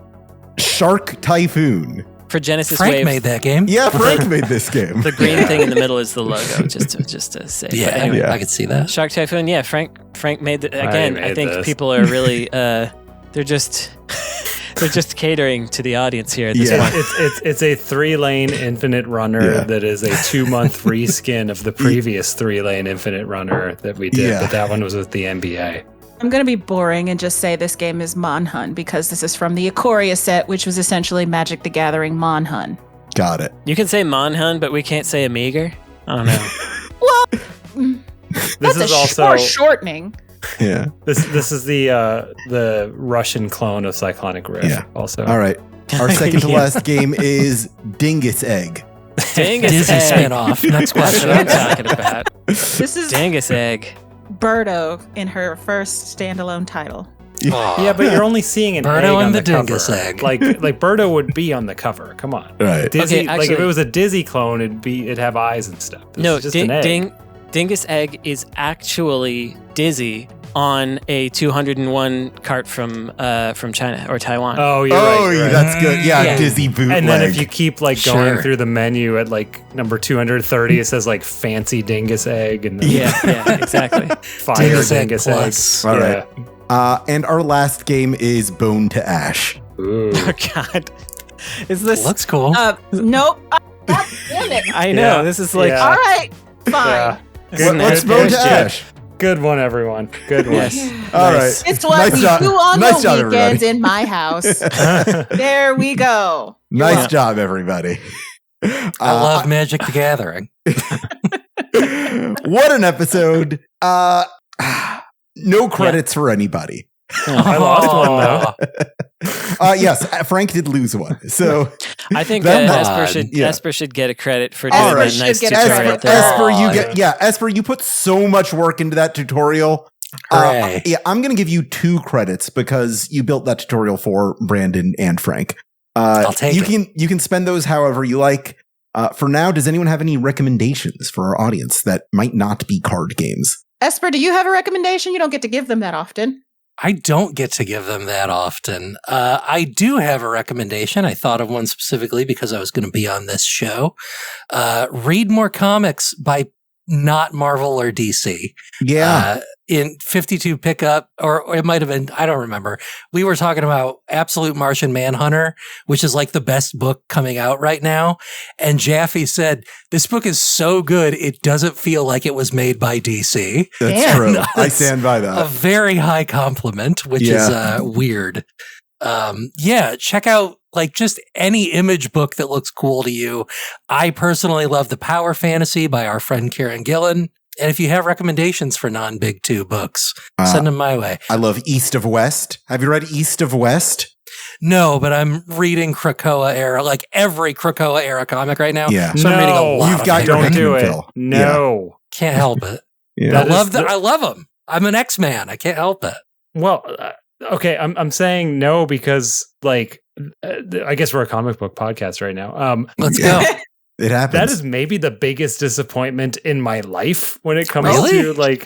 Shark Typhoon. For Genesis Frank wave. made that game. Yeah, Frank made this game. The green thing in the middle is the logo, just to say. Yeah, But anyway, I could see that. Shark Typhoon, yeah, Frank made it again. I think this. people are really they're just catering to the audience here at this point. It's a 3-lane infinite runner that is a 2-month reskin of the previous 3-lane infinite runner that we did, but that one was with the NBA. I'm going to be boring and just say this game is Monhun because this is from the Ikoria set, which was essentially Magic the Gathering Monhun. Got it. You can say Monhun, but we can't say Amiga. I don't know. Well, This is also shortening. Yeah. This is the Russian clone of Cyclonic Rift. Yeah. Also. All right. Our second to last game is Dingus Egg. Dingus Disney Egg. spinoff. Next That's question. what I'm talking about. This is Dingus Egg. Birdo in her first standalone title. Yeah, but you're only seeing an egg Birdo on and the the dingus cover. egg. Like Birdo would be on the cover. Come on. Right. Dizzy, Okay, like if actually- it was a Dizzy clone, it'd have eyes and stuff. This No, is just an egg. Dingus Egg is actually Dizzy on a 201 cart from China or Taiwan. Oh, you're right. You're right. That's good. Yeah, Yeah. Dizzy bootleg. And then if you keep like going Sure. through the menu at like number 230, it says like fancy dingus egg and then Yeah, exactly. fire Dingus dingus, egg egg. plus. All right. And our last game is Bone to Ash. Ooh. Oh God, is this? Looks cool. Nope. God damn it. I know Yeah. this is like. Yeah. All right. Fine. Yeah. Good What's good Bone to shit. Ash? Good one, everyone. Good one. Yes. All Nice. right. It's what Nice we job. do on Nice the job, weekends everybody. in my house. There we go. Nice job, everybody. I love Magic the Gathering. What an episode. No credits for anybody. I lost one though. Yes, Frank did lose one. So I think That Esper should get a credit for All doing right. that nice Should get a tutorial. credit. there. Esper, you put so much work into that tutorial. Hooray. I'm going to give you 2 credits because you built that tutorial for Brandon and Frank. I'll take it. You can spend those however you like. For now, does anyone have any recommendations for our audience that might not be card games? Esper, do you have a recommendation? You don't get to give them that often. I don't get to give them that often. I do have a recommendation. I thought of one specifically because I was going to be on this show. Read more comics by not Marvel or DC. Yeah. In 52 pickup, or it might have been, I don't remember. We were talking about Absolute Martian Manhunter, which is like the best book coming out right now. And Jaffe said, this book is so good, it doesn't feel like it was made by DC. That's Damn. true. I That's stand by A that. very high compliment, which is weird. Check out like just any image book that looks cool to you. I personally love The Power Fantasy by our friend Kieran Gillen. And if you have recommendations for non-Big 2 books, send them my way. I love East of West. Have you read East of West? No, but I'm reading Krakoa era, like every Krakoa era comic right now. Yeah. So I'm reading a lot. You've of got it. your Don't do Hickman it. fill. No. Can't help it. Yeah. I love them. I'm an X-Man. I can't help it. Well, okay. I'm saying no because like I guess we're a comic book podcast right now. Let's Yeah. go. It happens. That is maybe the biggest disappointment in my life when it comes Really? to like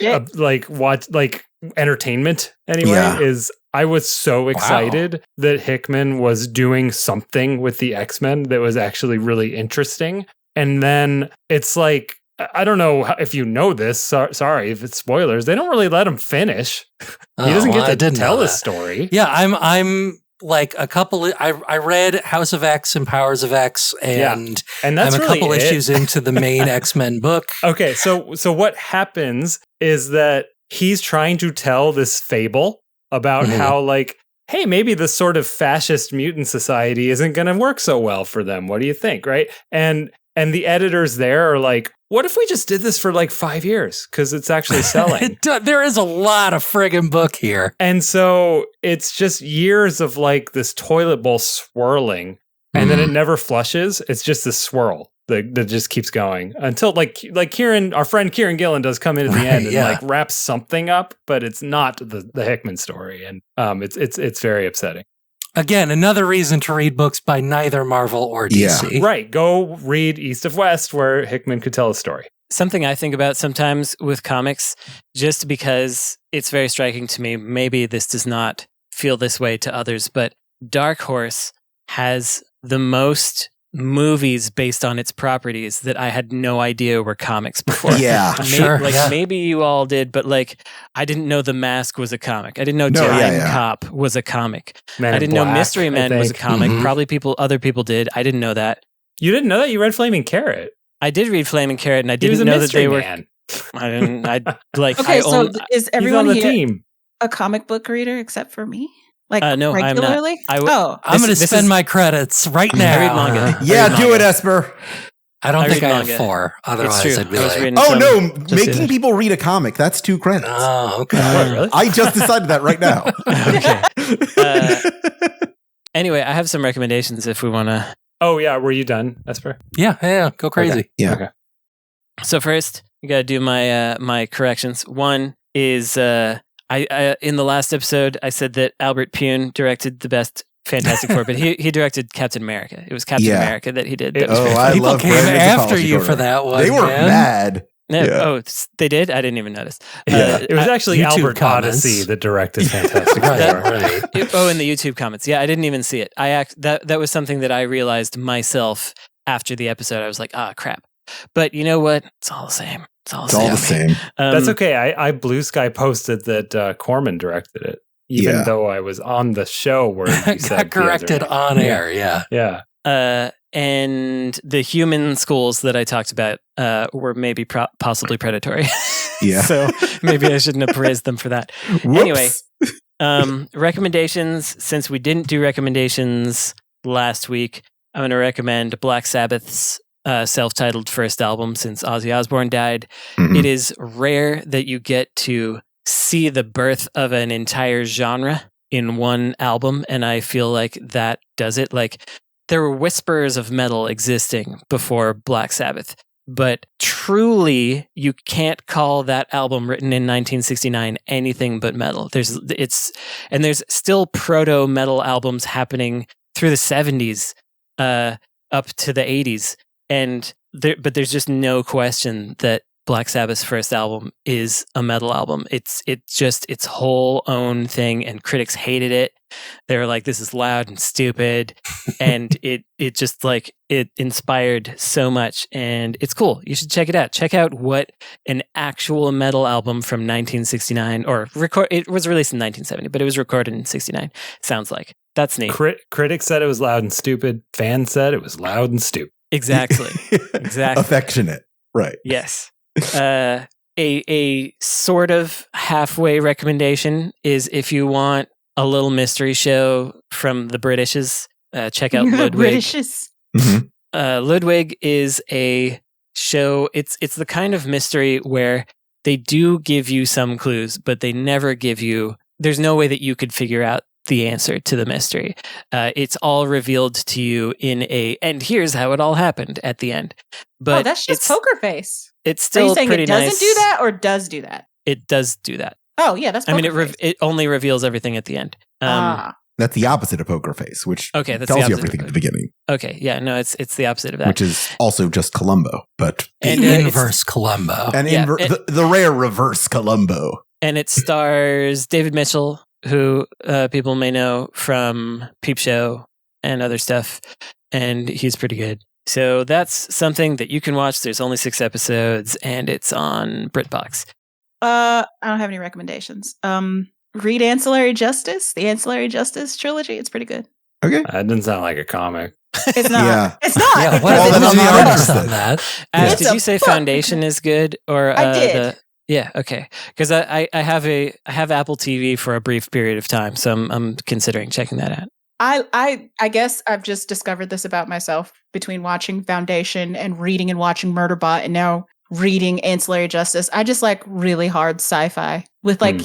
entertainment. Anyway, Yeah. is I was so excited that Hickman was doing something with the X-Men that was actually really interesting, and then it's like I don't know if you know this. Sorry if it's spoilers. They don't really let him finish. He doesn't I get to didn't tell know his that. story. Yeah, I'm like a couple. I read House of X and Powers of X, and And that's I'm a really couple it. issues into the main X-Men book. Okay, so what happens is that he's trying to tell this fable about Mhm. how like, hey, maybe this sort of fascist mutant society isn't going to work so well for them. What do you think, right? And the editors there are like, what if we just did this for like 5 years because it's actually selling? There is a lot of friggin' book here. And so it's just years of like this toilet bowl swirling, and then it never flushes. It's just this swirl that just keeps going until like Kieran, our friend Kieran Gillen, does come in at the end and like wraps something up, but it's not the Hickman story, and it's very upsetting. Again, another reason to read books by neither Marvel or DC. Right, go read East of West where Hickman could tell a story. something I think about sometimes with comics, just because it's very striking to me. Maybe this does not feel this way to others, but Dark Horse has the most movies based on its properties that I had no idea were comics before. Yeah, sure. Maybe you all did, but like I didn't know The Mask was a comic. I didn't know Time Cop was a comic. Man I in didn't Black, know Mystery Men was a comic. Mhm. Probably other people did. I didn't know that. You didn't know that? You read Flaming Carrot. I did read Flaming Carrot, and I He was didn't a know that mystery they were. man. I didn't. I like. Okay, I so own, is He's everyone on the here team. a comic book reader except for me? Like no, I'm not. regularly? I'm I'm going to spend my credits right now. I read manga. Yeah, do it, Esper. I don't I think read I have manga. 4. It's Otherwise, true. I'd be I was like, reading Oh some no, just the making other- people read a comic, that's 2 credits. oh, okay. What, really? I just decided that right now. Okay. Anyway, I have some recommendations if we want to. Oh, yeah. Were you done, Esper? Yeah, go crazy. Yeah. Okay. So first, you got to do my my corrections. One is I in the last episode I said that Albert Pune directed the best Fantastic Four, but he directed Captain America. It was Captain Yeah. America that he did. It- That was Oh, very I funny. People love came Brandon's after apology you corner. for that one. They were man. mad. No, Yeah. Oh, they did? I didn't even notice. Yeah. It was actually YouTube Albert comments. Odyssey that directed Fantastic Right, Four. right. In the YouTube comments. Yeah, I didn't even see it. That was something that I realized myself after the episode. I was like, crap. But you know what? It's all the same. It's all the It's all same. the same. That's okay. I Blue Sky posted that Corman directed it, even Yeah. though I was on the show where you Got said corrected the other- on air, yeah. Yeah. And the human schools that I talked about were maybe possibly predatory. Yeah. So maybe I shouldn't have praised them for that. Whoops. Anyway, recommendations. Since we didn't do recommendations last week, I'm going to recommend Black Sabbath's self-titled first album since Ozzy Osbourne died. Mhm. It is rare that you get to see the birth of an entire genre in one album, and I feel like that does it. Like, there were whispers of metal existing before Black Sabbath, but truly you can't call that album written in 1969 anything but metal. There's still proto metal albums happening through the 70s up to the 80s, but there's just no question that Black Sabbath's first album is a metal album. It's just its whole own thing, and critics hated it. They were like, "This is loud and stupid," and it just like it inspired so much, and it's cool. You should check it out. Check out what an actual metal album from 1969 it was released in 1970, but it was recorded in 69. Sounds like. That's neat. Critics said it was loud and stupid. Fans said it was loud and stupid. Exactly. Exactly. Affectionate. Right. Yes. A sort of halfway recommendation is if you want a little mystery show from the Britishes, check out Ludwig. Britishes. Mhm. Ludwig is a show. It's the kind of mystery where they do give you some clues, but they never give you. There's no way that you could figure out the answer to the mystery. It's all revealed to you and here's how it all happened at the end. But that's just Poker Face. It's Are still you saying pretty it doesn't nice. do that or does do that? It does do that. Oh, yeah, that's Poker Face. it only reveals everything at the end. That's the opposite of Poker Face, which Okay, that's tells the you opposite everything of at the beginning, Okay, yeah, no, it's the opposite of that. which is also just Columbo, but And, The it's- inverse Columbo. the rare reverse Columbo. And it stars David Mitchell, who people may know from Peep Show and other stuff, and he's pretty good. So that's something that you can watch. There's only 6 episodes, and it's on BritBox. I don't have any recommendations. Read Ancillary Justice, the Ancillary Justice trilogy. It's pretty good. Okay. That didn't sound like a comic. It's not. Yeah. It's not. Yeah, what Well, is then I'm the not artist interested. on that? Ash, It's did a you say book. Foundation is good? Or I did. Yeah, okay. Because I have Apple TV for a brief period of time, so I'm considering checking that out. I guess I've just discovered this about myself between watching Foundation and reading and watching Murderbot and now reading Ancillary Justice. I just like really hard sci-fi with like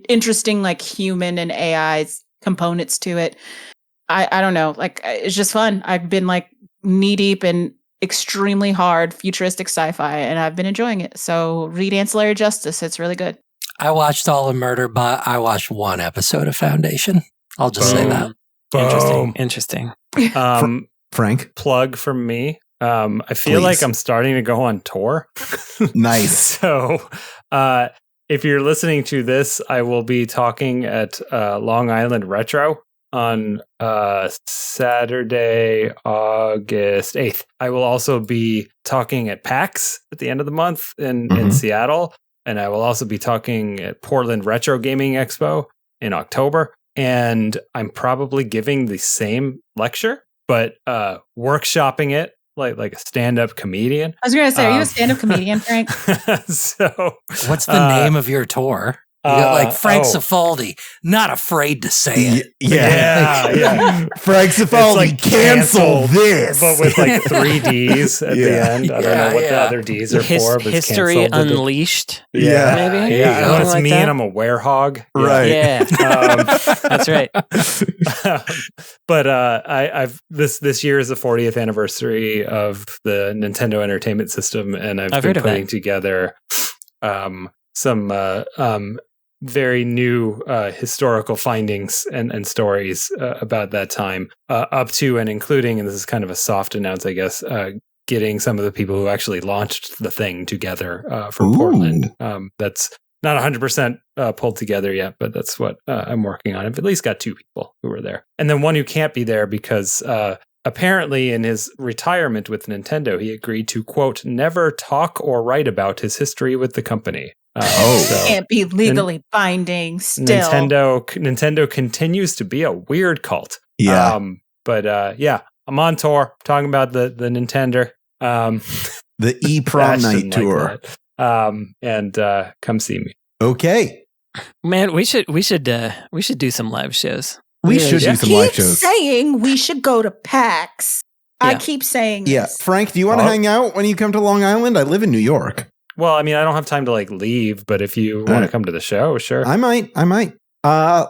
interesting like human and AI components to it. I don't know. Like it's just fun. I've been like knee deep in extremely hard futuristic sci-fi and I've been enjoying it. So read Ancillary Justice. It's really good. I watched all of Murderbot. I watched 1 episode of Foundation. I'll just say that. Interesting. Frank, Frank? plug from me. I feel Please. like I'm starting to go on tour. Nice. So, if you're listening to this, I will be talking at Long Island Retro on Saturday, August 8th. I will also be talking at PAX at the end of the month in Seattle. And I will also be talking at Portland Retro Gaming Expo in October. And I'm probably giving the same lecture, but workshopping it like a stand-up comedian. I was going to say, are you a stand-up comedian, Frank? So, What's the name of your tour? You got like Frank Cifaldi, not afraid to say it. Yeah. Frank Cifaldi, like cancel canceled, this. But with like 3 Ds at the end. I don't know what the other Ds are for. But it's History canceled. Unleashed. Yeah. Maybe? Yeah. Something It's like me that? and I'm a werehog. Right. Yeah. That's right. But I've this year is the 40th anniversary of the Nintendo Entertainment System, and I've been heard of putting that. together some very new historical findings and stories about that time, up to and including, and this is kind of a soft announce, I guess, getting some of the people who actually launched the thing together for Ooh. Portland. That's not 100% pulled together yet, but that's what I'm working on. I've at least got 2 people who were there. And then one who can't be there because apparently in his retirement with Nintendo, he agreed to, quote, never talk or write about his history with the company. So Can't be legally binding still. Nintendo continues to be a weird cult. Yeah. But I'm on tour talking about the Nintendo. The E-Prom Night tour. And come see me. Okay. Man, we should do some live shows. We should do some live Keep shows. saying we should go to PAX. I Yeah. keep saying Yeah. this. Frank, do you want to hang out when you come to Long Island? I live in New York. Well, I mean, I don't have time to like leave, but if you want to come to the show, sure. I might.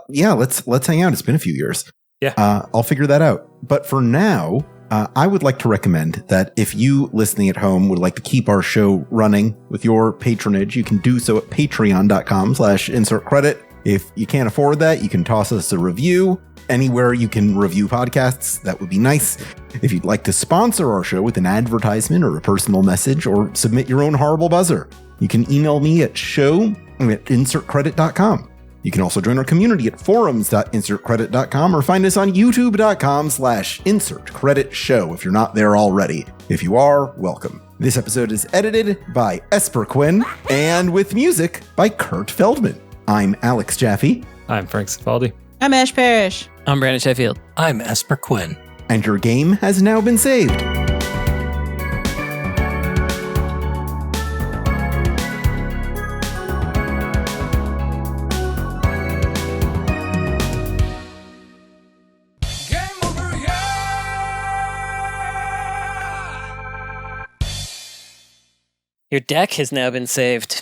Yeah, let's hang out. It's been a few years. Yeah. I'll figure that out. But for now, I would like to recommend that if you listening at home would like to keep our show running with your patronage, you can do so at patreon.com/insertcredit. If you can't afford that, you can toss us a review anywhere you can review podcasts. That would be nice. If you'd like to sponsor our show with an advertisement or a personal message or submit your own horrible buzzer, you can email me at show@insertcredit.com. You can also join our community at forums.insertcredit.com or find us on youtube.com/insertcreditshow if you're not there already. If you are, welcome. This episode is edited by Esper Quinn and with music by Kurt Feldman. I'm Alex Jaffe. I'm Frank Cifaldi. I'm Ash Parrish. I'm Brandon Sheffield. I'm Esper Quinn. And your game has now been saved. Your deck has now been saved.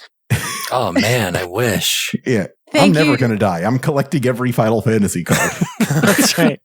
Oh man, I wish. Yeah. Thank I'm never you. going to die. I'm collecting every Final Fantasy card. That's right.